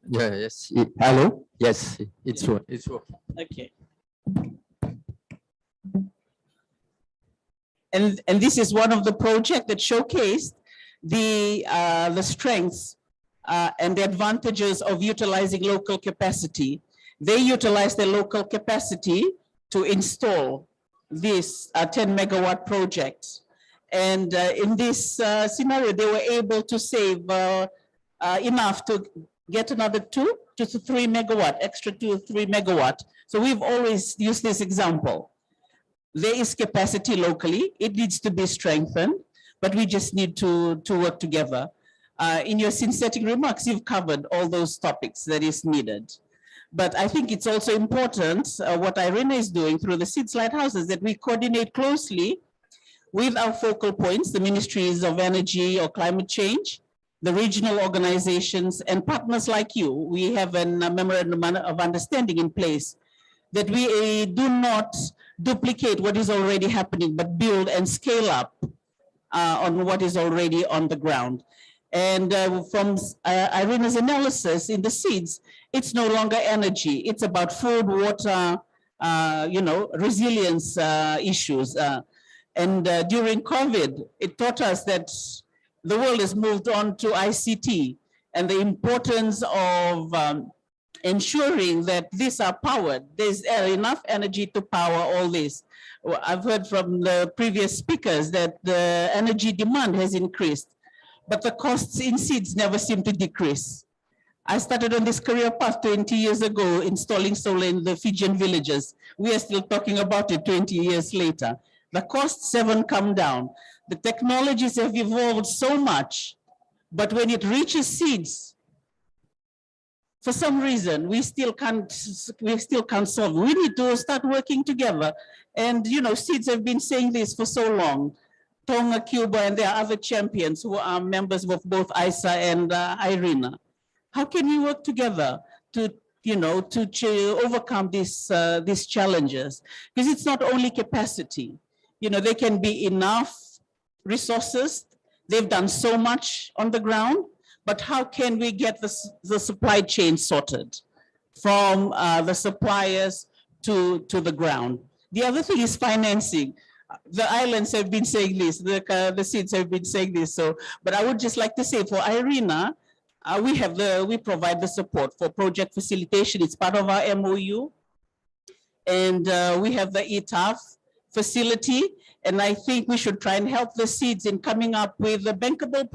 Yeah, yes. Hello? Yes, it's true. It's true. Okay. And this is one of the projects that showcased the strengths and the advantages of utilizing local capacity. They utilized the local capacity to install this 10 megawatt project. And in this scenario, they were able to save enough to get another 2 to 3 megawatt, extra 2 or 3 megawatt. So we've always used this example. There is capacity locally, it needs to be strengthened, but we just need to work together. In your synthetic remarks, you've covered all those topics that is needed. But I think it's also important what Irina is doing through the Seeds Lighthouses, that we coordinate closely with our focal points, the ministries of energy or climate change, the regional organizations and partners like you. We have a memorandum of understanding in place that we do not duplicate what is already happening, but build and scale up on what is already on the ground. And from Irina's analysis in the seeds, it's no longer energy. It's about food, water, resilience issues. And during COVID, it taught us that the world has moved on to ICT and the importance of ensuring that these are powered. There's enough energy to power all this. I've heard from the previous speakers that the energy demand has increased, but the costs in seeds never seem to decrease. I started on this career path 20 years ago, installing solar in the Fijian villages. We are still talking about it 20 years later. The costs haven't come down. The technologies have evolved so much, but when it reaches seeds, for some reason, we still can't solve. We need to start working together. And seeds have been saying this for so long. Tonga, Cuba, and there are other champions who are members of both ISA and IRENA. How can we work together to overcome these challenges? Because it's not only capacity. There can be enough resources. They've done so much on the ground, but how can we get the supply chain sorted from the suppliers to the ground? The other thing is financing. The islands have been saying this, the seeds have been saying this. So, but I would just like to say for IRENA, we provide the support for project facilitation. It's part of our MOU. And we have the ETAF facility. And I think we should try and help the seeds in coming up with the bankable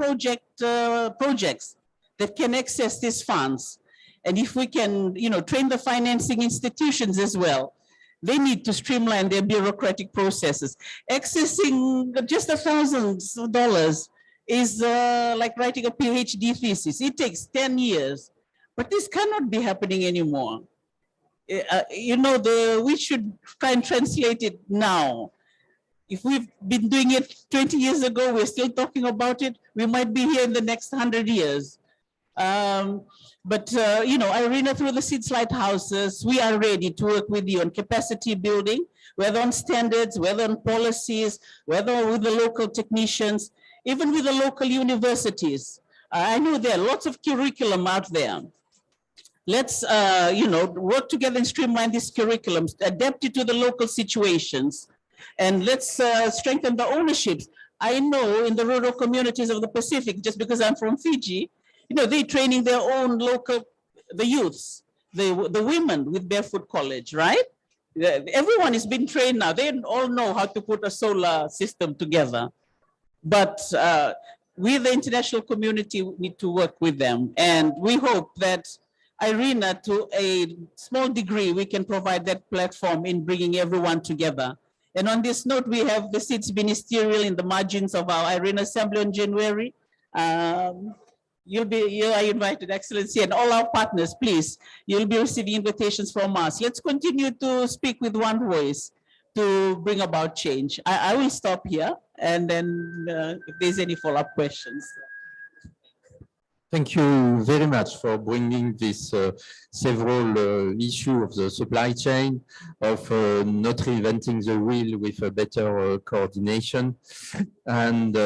projects that can access these funds. And if we can, train the financing institutions as well, they need to streamline their bureaucratic processes. Accessing just $1,000 is like writing a PhD thesis. It takes 10 years, but this cannot be happening anymore. We should try and translate it now. If we've been doing it 20 years ago, we're still talking about it, we might be here in the next 100 years. IRENA through the Seeds Lighthouses, we are ready to work with you on capacity building, whether on standards, whether on policies, whether with the local technicians, even with the local universities. I know there are lots of curriculum out there. Let's, work together and streamline these curriculums, adapt it to the local situations. And let's strengthen the ownerships. I know in the rural communities of the Pacific, just because I'm from Fiji, they're training their own local, the youths, the women with Barefoot College, right? Everyone is being trained now. They all know how to put a solar system together. But we, the international community, need to work with them. And we hope that IRENA, to a small degree, we can provide that platform in bringing everyone together. And on this note, we have the seats ministerial in the margins of our IRENA Assembly on January. You are invited, Excellency, and all our partners, please. You'll be receiving invitations from us. Let's continue to speak with one voice to bring about change. I will stop here, and then if there's any follow-up questions. Thank you very much for bringing this several issue of the supply chain, of not reinventing the wheel with a better coordination, and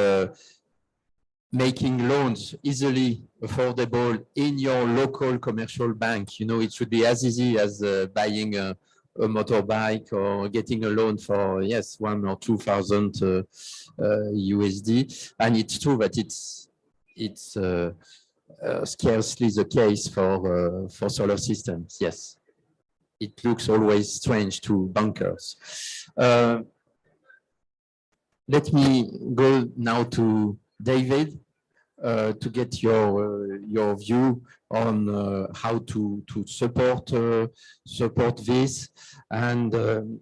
making loans easily affordable in your local commercial bank. It should be as easy as buying a motorbike or getting a loan for, yes, 1,000 or 2,000 USD. And it's true that it's scarcely the case for solar systems. Yes, it looks always strange to bankers. Let me go now to David to get your view on how to support this, and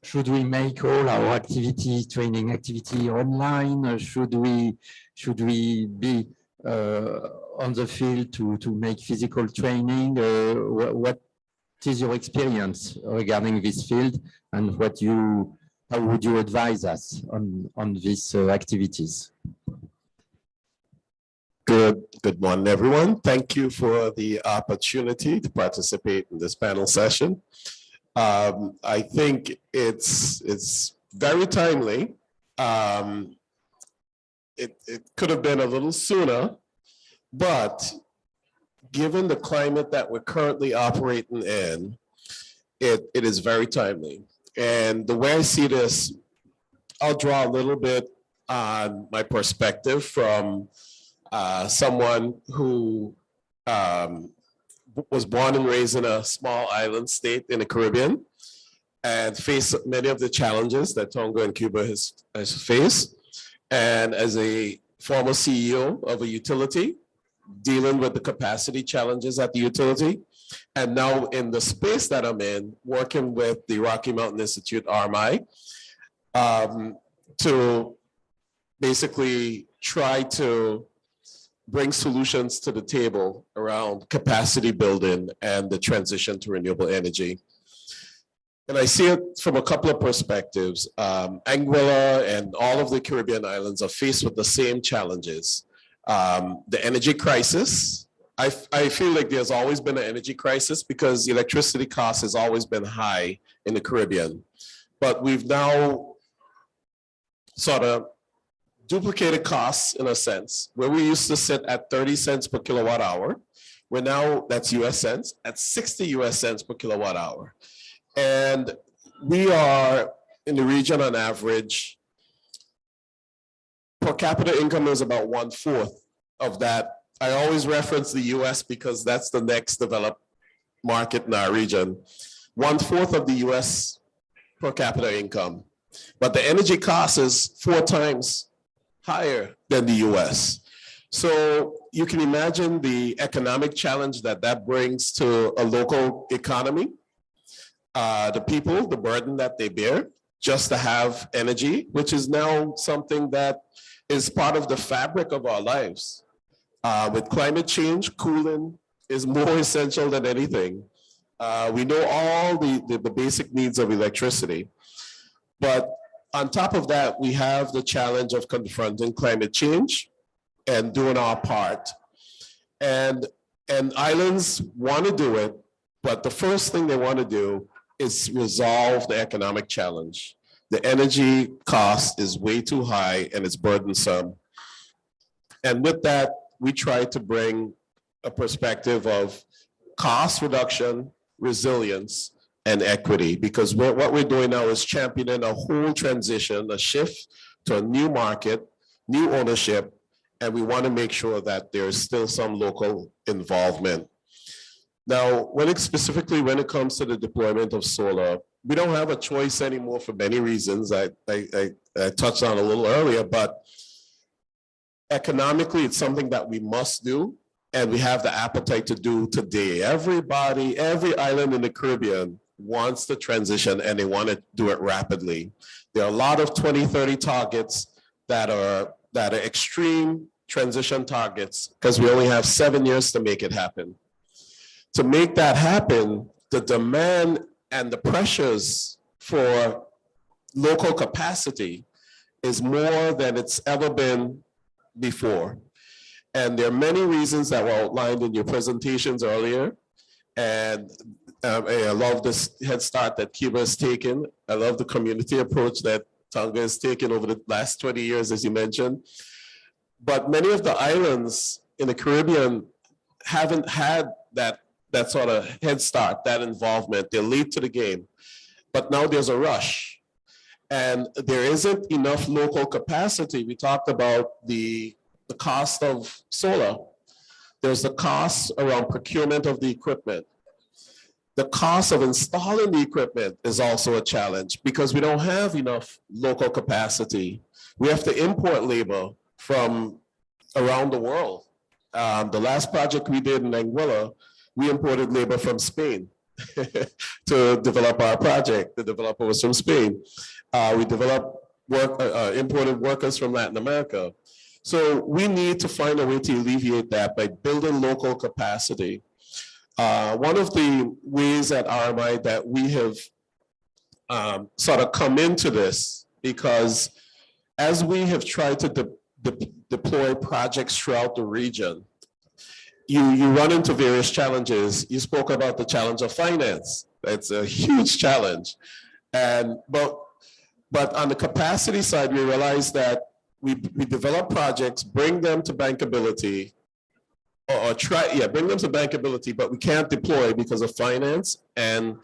should we make all our training activity online? Should we be on the field to make physical training? What is your experience regarding this field, and how would you advise us on these activities? Good morning, everyone. Thank you for the opportunity to participate in this panel session. I think it's very timely. It could have been a little sooner, but given the climate that we're currently operating in, it is very timely. And the way I see this, I'll draw a little bit on my perspective from someone who was born and raised in a small island state in the Caribbean and faced many of the challenges that Tonga and Cuba has faced. And as a former CEO of a utility, dealing with the capacity challenges at the utility, and now in the space that I'm in, working with the Rocky Mountain Institute, RMI, to basically try to bring solutions to the table around capacity building and the transition to renewable energy. And I see it from a couple of perspectives. Anguilla and all of the Caribbean islands are faced with the same challenges. The energy crisis. I feel like there's always been an energy crisis because electricity cost has always been high in the Caribbean. But we've now sort of duplicated costs in a sense, where we used to sit at 30 cents per kilowatt hour. We're now, that's US cents, at 60 US cents per kilowatt hour. And we are in the region on average, per capita income is about 1/4 of that. I always reference the US because that's the next developed market in our region. 1/4 of the US per capita income. But the energy cost is 4 times higher than the US. So you can imagine the economic challenge that brings to a local economy. The people, the burden that they bear just to have energy, which is now something that is part of the fabric of our lives. With climate change, cooling is more essential than anything. We know all the basic needs of electricity. But on top of that, we have the challenge of confronting climate change and doing our part. And islands want to do it, but the first thing they want to do is resolve the economic challenge. The energy cost is way too high and it's burdensome. And with that, we try to bring a perspective of cost reduction, resilience, and equity, because what we're doing now is championing a whole transition, a shift to a new market, new ownership, and we want to make sure that there's still some local involvement. Now, specifically when it comes to the deployment of solar, we don't have a choice anymore for many reasons. I touched on a little earlier, but economically, it's something that we must do, and we have the appetite to do today. Everybody, every island in the Caribbean wants to transition, and they want to do it rapidly. There are a lot of 2030 targets that are extreme transition targets, because we only have 7 years to make it happen. To make that happen, the demand and the pressures for local capacity is more than it's ever been before. And there are many reasons that were outlined in your presentations earlier. And I love this head start that Cuba has taken. I love the community approach that Tonga has taken over the last 20 years, as you mentioned. But many of the islands in the Caribbean haven't had that sort of head start, that involvement. They're late to the game. But now there's a rush. And there isn't enough local capacity. We talked about the cost of solar. There's the cost around procurement of the equipment. The cost of installing the equipment is also a challenge because we don't have enough local capacity. We have to import labor from around the world. The last project we did in Anguilla, we imported labor from Spain to develop our project. The developer was from Spain. We imported workers from Latin America. So we need to find a way to alleviate that by building local capacity. One of the ways at RMI that we have sort of come into this, because as we have tried to deploy projects throughout the region, you run into various challenges. You spoke about the challenge of finance. It's a huge challenge. But on the capacity side, we realized that we develop projects, bring them to bankability, bring them to bankability, but we can't deploy because of finance and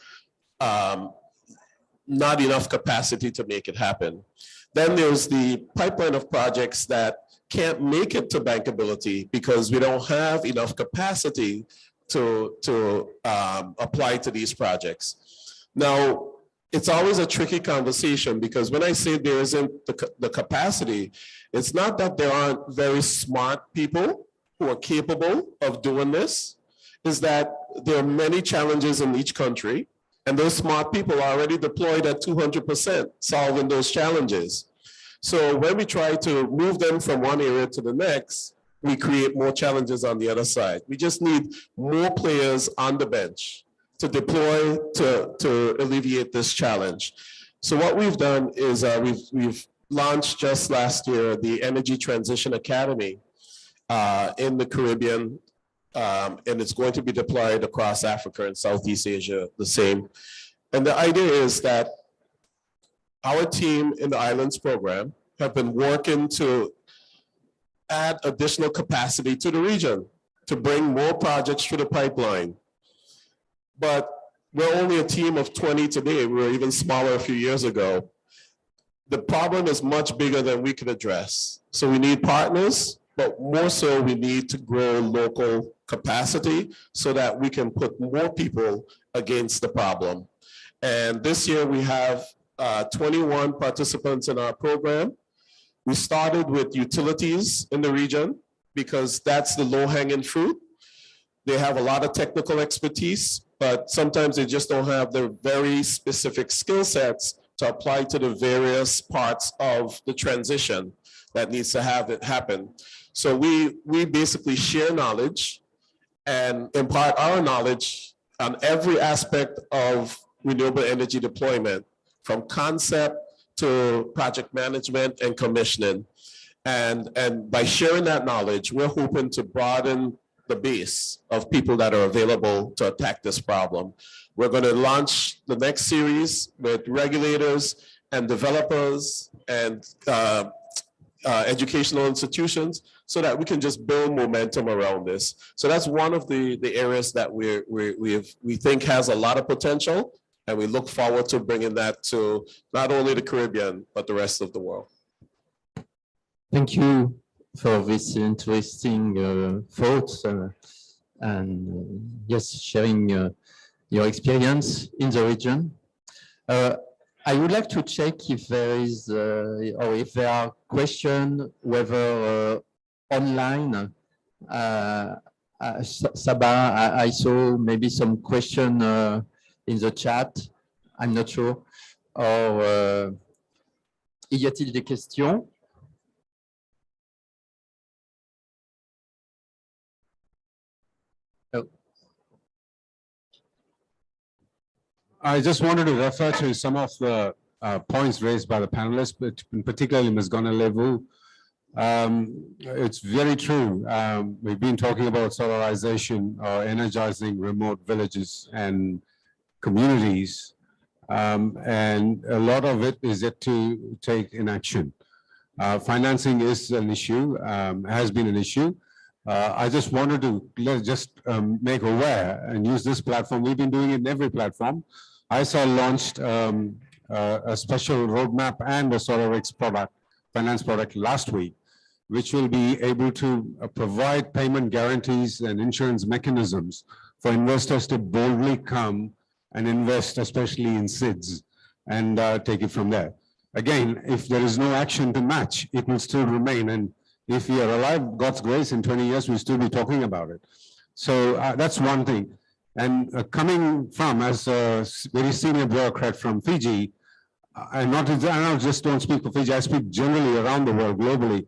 not enough capacity to make it happen. Then there's the pipeline of projects that can't make it to bankability because we don't have enough capacity to apply to these projects. Now, it's always a tricky conversation because when I say there isn't the capacity, it's not that there aren't very smart people who are capable of doing this, is that there are many challenges in each country, and those smart people are already deployed at 200% solving those challenges. So when we try to move them from one area to the next, we create more challenges on the other side. We just need more players on the bench to deploy to alleviate this challenge. So what we've done is we've launched just last year the Energy Transition Academy in the Caribbean, and it's going to be deployed across Africa and Southeast Asia the same. And the idea is that our team in the Islands program have been working to add additional capacity to the region to bring more projects through the pipeline. But we're only a team of 20 today. We were even smaller a few years ago. The problem is much bigger than we can address. So we need partners, but more so we need to grow local capacity so that we can put more people against the problem. And this year we have 21 participants in our program. We started with utilities in the region because that's the low-hanging fruit. They have a lot of technical expertise, but sometimes they just don't have the very specific skill sets to apply to the various parts of the transition that needs to have it happen. So we basically share knowledge and impart our knowledge on every aspect of renewable energy deployment, from concept to project management and commissioning. And by sharing that knowledge, we're hoping to broaden the base of people that are available to attack this problem. We're going to launch the next series with regulators and developers and educational institutions, so that we can just build momentum around this. So that's one of the areas that we think has a lot of potential, and we look forward to bringing that to not only the Caribbean, but the rest of the world. Thank you for this interesting thoughts and yes, sharing your experience in the region. I would like to check if there is or if there are questions, whether online. Sabah, I saw maybe some question in the chat. I'm not sure. Or y a-t-il des questions? I just wanted to refer to some of the points raised by the panelists, but particularly Ms. Gonalevu. It's very true. We've been talking about solarization or energizing remote villages and communities. And a lot of it is yet to take in action. Financing is an issue, has been an issue. I just wanted to make aware and use this platform. We've been doing it in every platform. ISA launched a special roadmap and a SolarX product, finance product last week, which will be able to provide payment guarantees and insurance mechanisms for investors to boldly come and invest, especially in SIDS, and take it from there. Again, if there is no action to match, it will still remain. And if we are alive, God's grace, in 20 years, we'll still be talking about it. So that's one thing. And coming from, as a very senior bureaucrat from Fiji, I just don't speak for Fiji, I speak generally around the world, globally.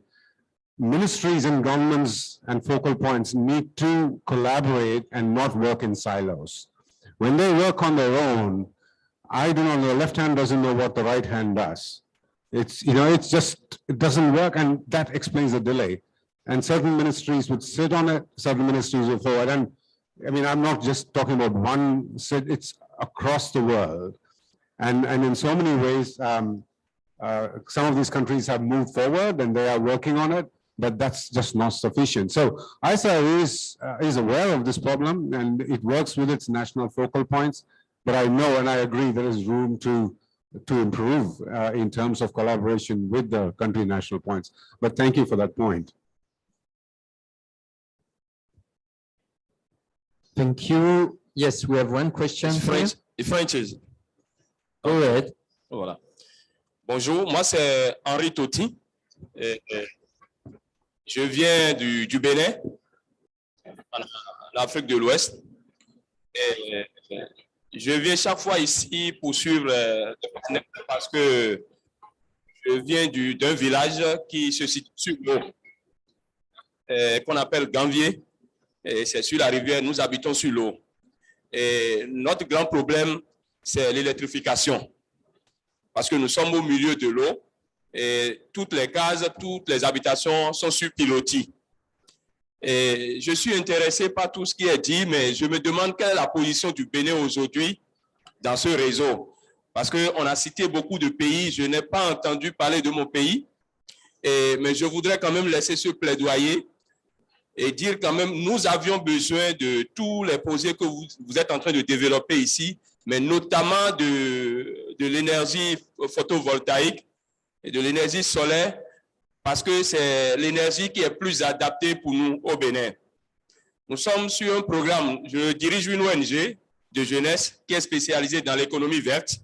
Ministries and governments and focal points need to collaborate and not work in silos. When they work on their own, I don't know, the left hand doesn't know what the right hand does. It's it doesn't work, and that explains the delay. And certain ministries would sit on it, certain ministries would forward. And I mean, I'm not just talking about one, it's across the world. And in so many ways, some of these countries have moved forward and they are working on it, but that's just not sufficient. So ISA is aware of this problem, and it works with its national focal points. But I know and I agree there is room to improve in terms of collaboration with the country national points. But thank you for that point. Thank you. Yes, we have one question. French. Go ahead. Voilà. Bonjour, moi c'est Henri Totti. Je viens du Bénin, en Afrique de l'Ouest. Je viens chaque fois ici pour suivre parce que je viens d'un village qui se situe sur l'eau, qu'on appelle Ganvier. C'est sur la rivière, nous habitons sur l'eau. Et notre grand problème, c'est l'électrification. Parce que nous sommes au milieu de l'eau et toutes les cases, toutes les habitations sont sur pilotis. Et je suis intéressé par tout ce qui est dit, mais je me demande quelle est la position du Bénin aujourd'hui dans ce réseau. Parce qu'on a cité beaucoup de pays, je n'ai pas entendu parler de mon pays, mais je voudrais quand même laisser ce plaidoyer et dire quand même, nous avions besoin de tous les projets que vous êtes en train de développer ici, mais notamment de l'énergie photovoltaïque et de l'énergie solaire, parce que c'est l'énergie qui est plus adaptée pour nous au Bénin. Nous sommes sur un programme, je dirige une ONG de jeunesse qui est spécialisée dans l'économie verte,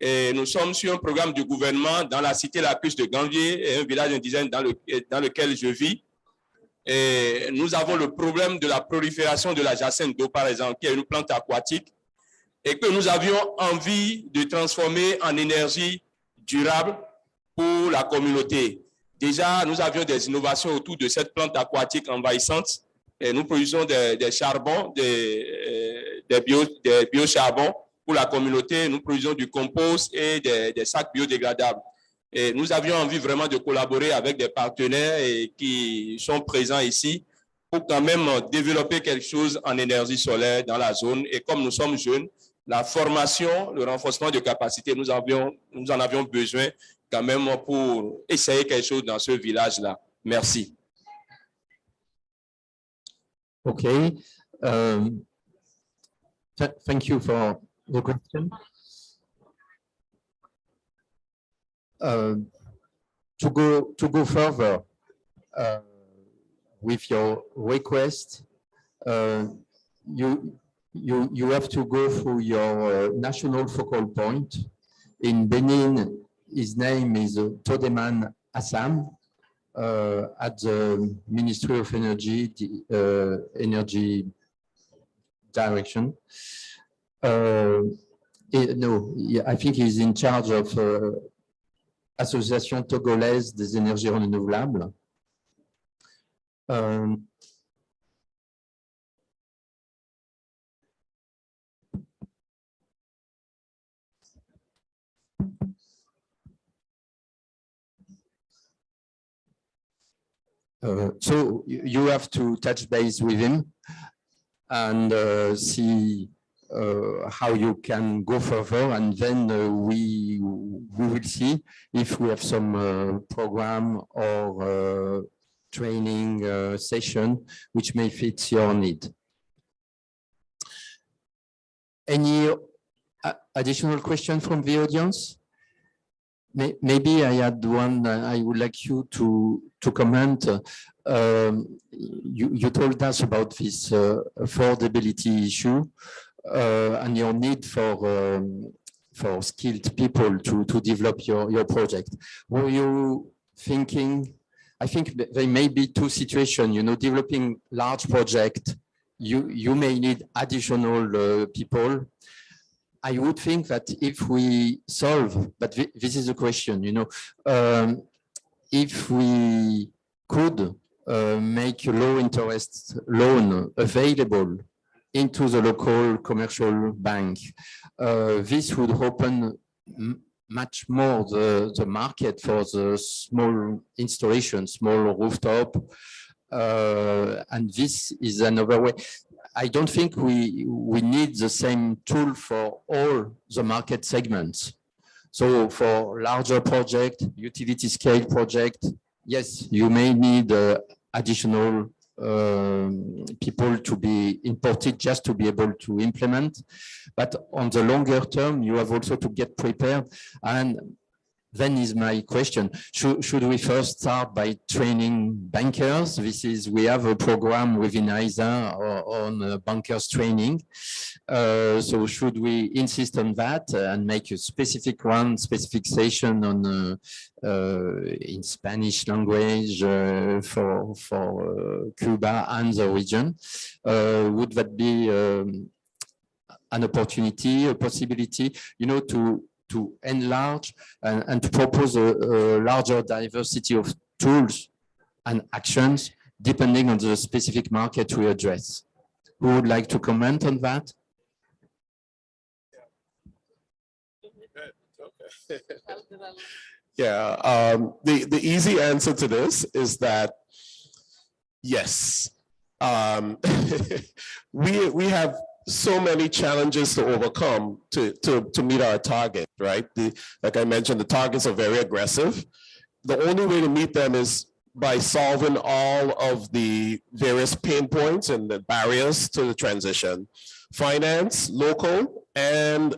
et nous sommes sur un programme du gouvernement dans la cité lacustre de Ganvier, un village indigène dans lequel je vis. Et nous avons le problème de la prolifération de la jacinthe d'eau, par exemple, qui est une plante aquatique, et que nous avions envie de transformer en énergie durable pour la communauté. Déjà, nous avions des innovations autour de cette plante aquatique envahissante, et nous produisons des charbons, des biocharbons pour la communauté, nous produisons du compost et des sacs biodégradables. Et nous avions envie vraiment de collaborer avec des partenaires qui sont présents ici pour quand même développer quelque chose en énergie solaire dans la zone. Et comme nous sommes jeunes, la formation, le renforcement de capacité, nous en avions besoin quand même pour essayer quelque chose dans ce village-là. Merci. Okay. Thank you for the question. To go further with your request, you have to go through your national focal point. In Benin, his name is Todeman Assam at the Ministry of Energy, Energy Direction. No, I think he's in charge of Association Togolaise des énergies renouvelables. So you have to touch base with him and see how you can go further, and then we will see if we have some program or training session which may fit your need. Any additional question from the audience? Maybe I had one I would like you to comment. You told us about this affordability issue and your need for skilled people to develop your project. Were you thinking, I think there may be two situations, you know, developing large project, you may need additional people. I would think that if we solve, but this is a question, you know, if we could make a low interest loan available into the local commercial bank, this would open much more the market for the small installation, small rooftop, and this is another way. I don't think we need the same tool for all the market segments. So for larger project, utility scale project, yes, you may need additional people to be imported just to be able to implement. But on the longer term, you have also to get prepared. And then is my question, should we first start by training bankers? We have a program within ISA on bankers training. So should we insist on that and make a specific session on in Spanish language for Cuba and the region? Would that be an opportunity, a possibility, you know, to enlarge and to propose a larger diversity of tools and actions depending on the specific market we address? Who would like to comment on that? Yeah, the easy answer to this is that yes, we have so many challenges to overcome to meet our target, right? Like I mentioned, the targets are very aggressive. The only way to meet them is by solving all of the various pain points and the barriers to the transition. Finance, local, and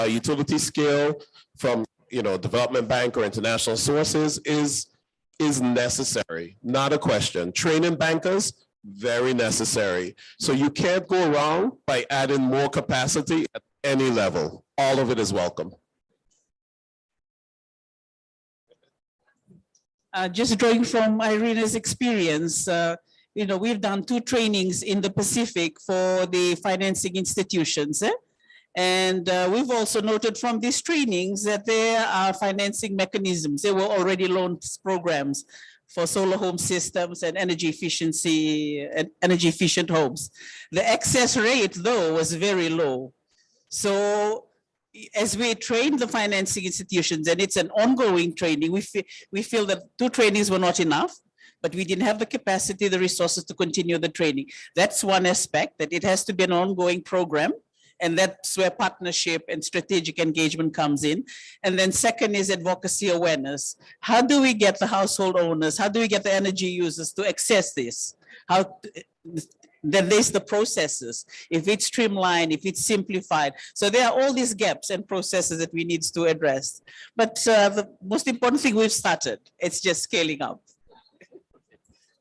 utility scale from, you know, development bank or international sources is necessary, not a question. Training bankers, very necessary. So you can't go wrong by adding more capacity at any level. All of it is welcome. Just drawing from Irina's experience, you know, we've done 2 trainings in the Pacific for the financing institutions. And we've also noted from these trainings that there are financing mechanisms. There were already loan programs for solar home systems and energy efficiency and energy efficient homes. The access rate, though, was very low. So as we train the financing institutions, and it's an ongoing training, we feel that 2 trainings were not enough, but we didn't have the capacity, the resources to continue the training. That's one aspect, that it has to be an ongoing program. And that's where partnership and strategic engagement comes in. And then second is advocacy awareness. How do we get the household owners? How do we get the energy users to access this? Then there's the processes. If it's streamlined, if it's simplified. So there are all these gaps and processes that we need to address. But the most important thing, we've started. It's just scaling up.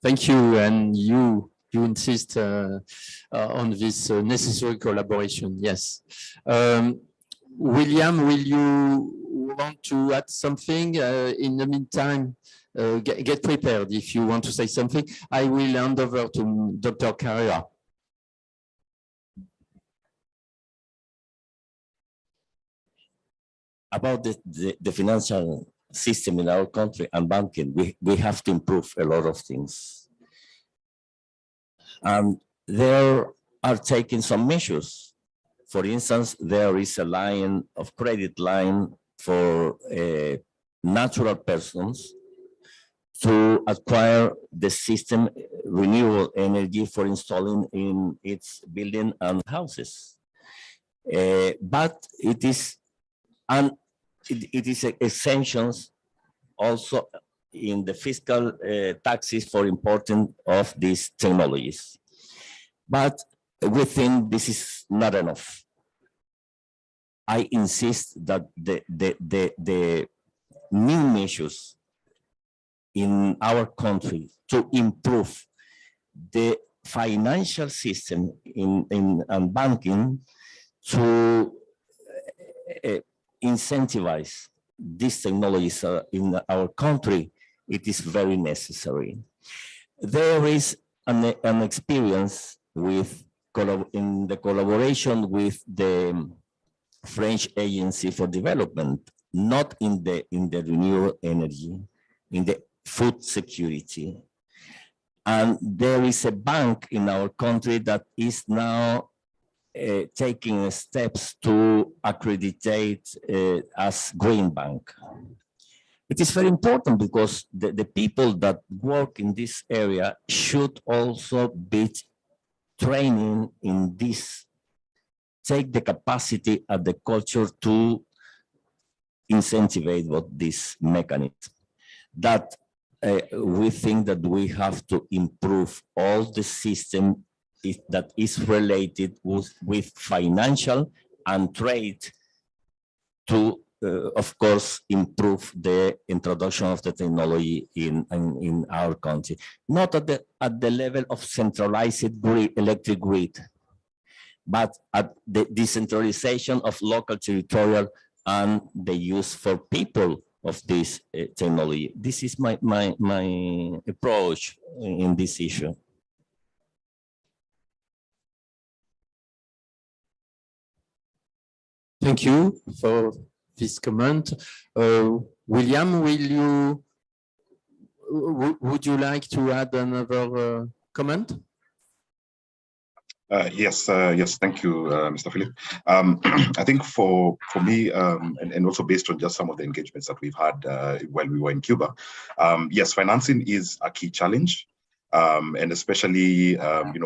Thank you, and you insist on this necessary collaboration. Yes, William, will you want to add something? In the meantime, get prepared if you want to say something. I will hand over to Dr. Carrera. About the financial system in our country and banking, we have to improve a lot of things. And there are taking some measures. For instance, there is a line of credit line for natural persons to acquire the system renewable energy for installing in its building and houses. But it is exemptions also in the fiscal taxes for importing of these technologies. But we think this is not enough. I insist that the new measures in our country to improve the financial system in banking to incentivize these technologies in our country, it is very necessary. There is an experience with in the collaboration with the French Agency for Development, not in the renewable energy, in the food security. And there is a bank in our country that is now taking steps to accreditate as Green Bank. It is very important because the people that work in this area should also be training in this, take the capacity and the culture to incentivize what this mechanism. That we think that we have to improve all the system that is related with financial and trade to, of course, improve the introduction of the technology in our country. Not at the level of centralized electric grid, but at the decentralization of local, territorial, and the use for people of this technology. This is my approach in this issue. Thank you for this comment. William, would you like to add another comment? Yes, thank you, Mr. Philip. I think for me, and also based on just some of the engagements that we've had while we were in Cuba, yes, financing is a key challenge. And especially,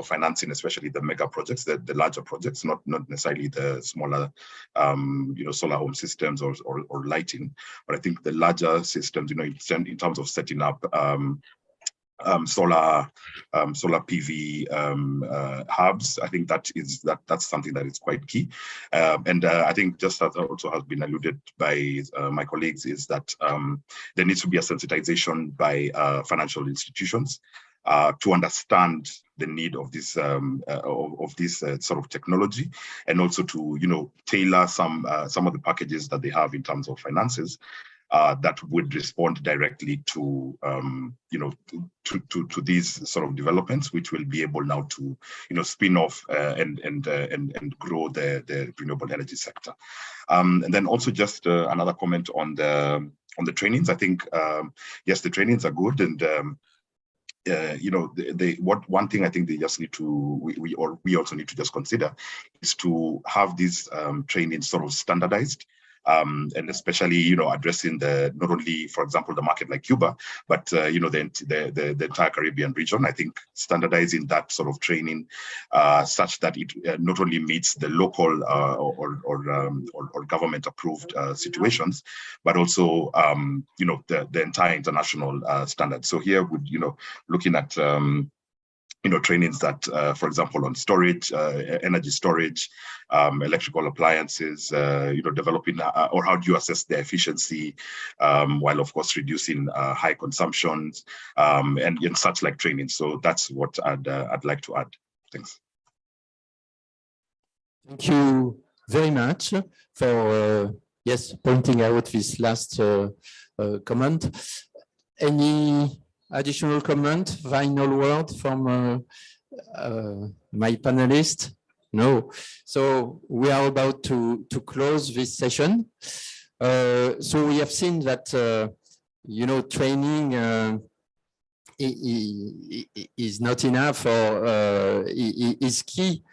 financing, especially the mega projects, the larger projects, not necessarily the smaller, solar home systems or lighting, but I think the larger systems, in terms of setting up solar PV hubs. I think that's something that is quite key. And I think just as also has been alluded by my colleagues is that there needs to be a sensitization by financial institutions to understand the need of this sort of technology, and also to tailor some of the packages that they have in terms of finances that would respond directly to to these sort of developments, which will be able now to spin off and grow the renewable energy sector. And then also just another comment on the trainings. I think yes, the trainings are good, and one thing I think they just need to we also need to just consider is to have these trainings sort of standardized, and especially, addressing not only, for example, the market like Cuba, but, the entire Caribbean region. I think standardizing that sort of training such that it not only meets the local or government approved situations, but also, the entire international standards. So here would, looking at, trainings that, for example, on storage, energy storage, electrical appliances, developing, or how do you assess their efficiency, while of course reducing high consumptions, and such like training. So that's what I'd like to add. Thanks. Thank you very much for yes, pointing out this last comment. Any additional comment, final word from my panelists? No. So we are about to close this session. So we have seen that, training is not enough or is key,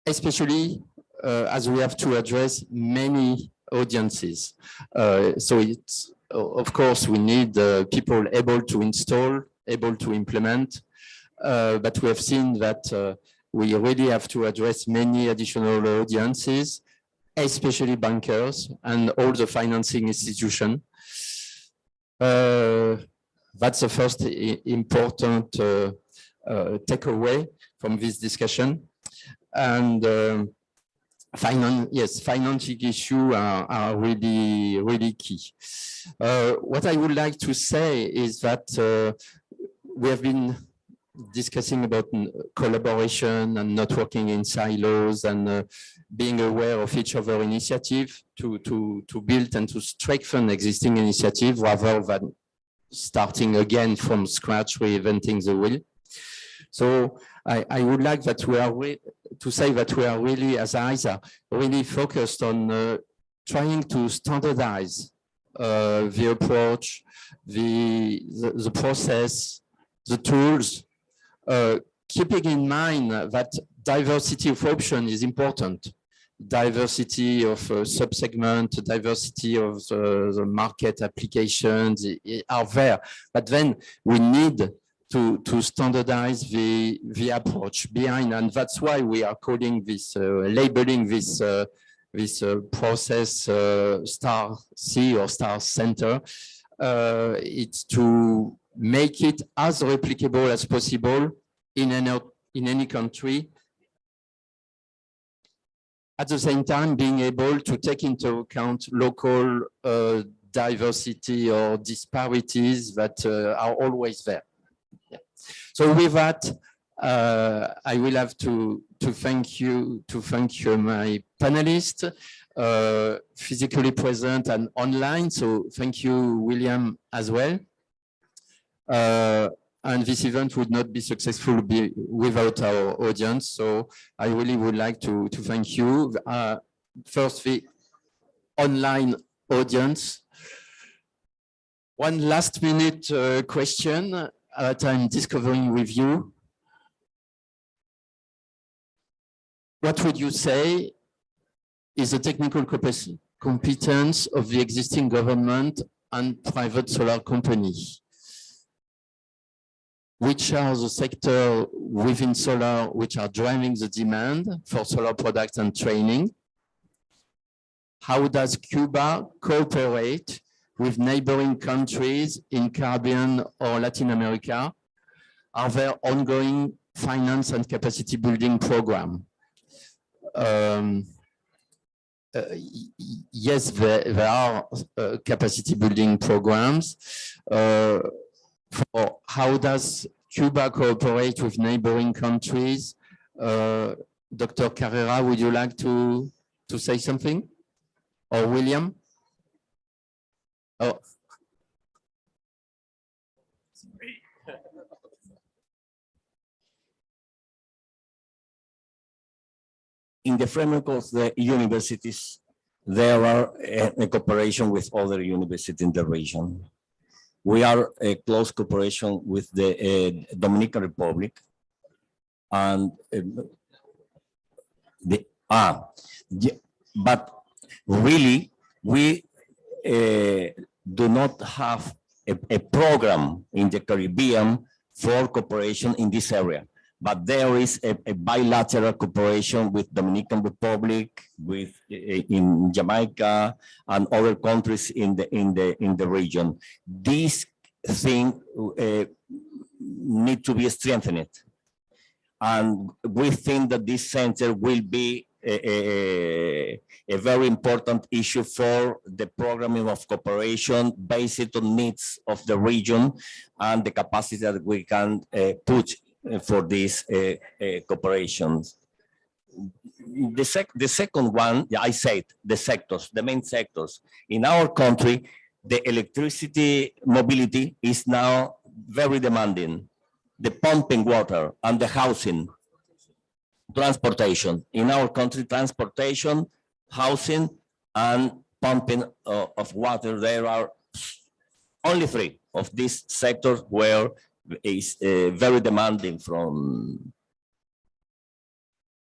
especially as we have to address many audiences. So it's, of course, we need people able to install, able to implement, but we have seen that we really have to address many additional audiences, especially bankers and all the financing institutions. That's the first important takeaway from this discussion. And financing issues are really key. What I would like to say is that we have been discussing about collaboration and not working in silos and being aware of each other initiative to build and to strengthen existing initiative rather than starting again from scratch, reinventing the wheel. So I would like that we are to say that we are really, as ISA, really focused on trying to standardize the approach, the process, the tools, keeping in mind that diversity of option is important. Diversity of subsegment, diversity of the market applications are there, but then we need to standardize the approach behind, and that's why we are calling this, labeling this process Star C or Star Center. It's to make it as replicable as possible in any country. At the same time, being able to take into account local diversity or disparities that are always there. Yeah. So with that, I will have to thank you my panelists, physically present and online. So thank you, William, as well. And this event would not be successful without our audience. So I really would like to thank you. First, the online audience. One last minute question that I'm discovering with you. What would you say is the technical competence of the existing government and private solar company? Which are the sectors within solar which are driving the demand for solar products and training? How does Cuba cooperate with neighboring countries in Caribbean or Latin America? Are there ongoing finance and capacity building programs? Yes, there are capacity building programs. For how does Cuba cooperate with neighboring countries? Dr. Carrera, would you like to say something? Or William? Oh. In the framework of the universities, there are a cooperation with other universities in the region. We are a close cooperation with the Dominican Republic and but really We do not have a program in the Caribbean for cooperation in this area, but there is a bilateral cooperation with Dominican Republic, with in Jamaica and other countries in the region. These things need to be strengthened, and we think that this center will be a very important issue for the programming of cooperation based on needs of the region and the capacity that we can put for these cooperations. The second one, yeah, I said the sectors, the main sectors. In our country, the electricity mobility is now very demanding. The pumping water and the housing. Transportation. In our country, transportation, housing, and pumping of water, there are only three of these sectors where is very demanding from.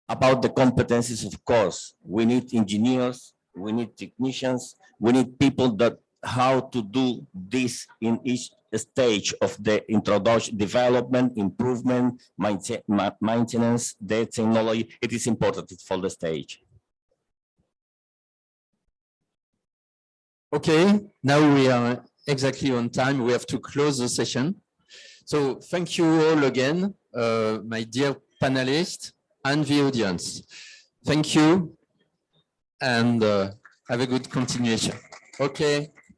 About the competencies, of course, we need engineers, we need technicians, we need people that how to do this in each stage of the introduction, development, improvement, maintenance, the technology. It is important for the stage. Okay, now we are exactly on time. We have to close the session. So thank you all again, my dear panelists and the audience. Thank you and have a good continuation. Okay.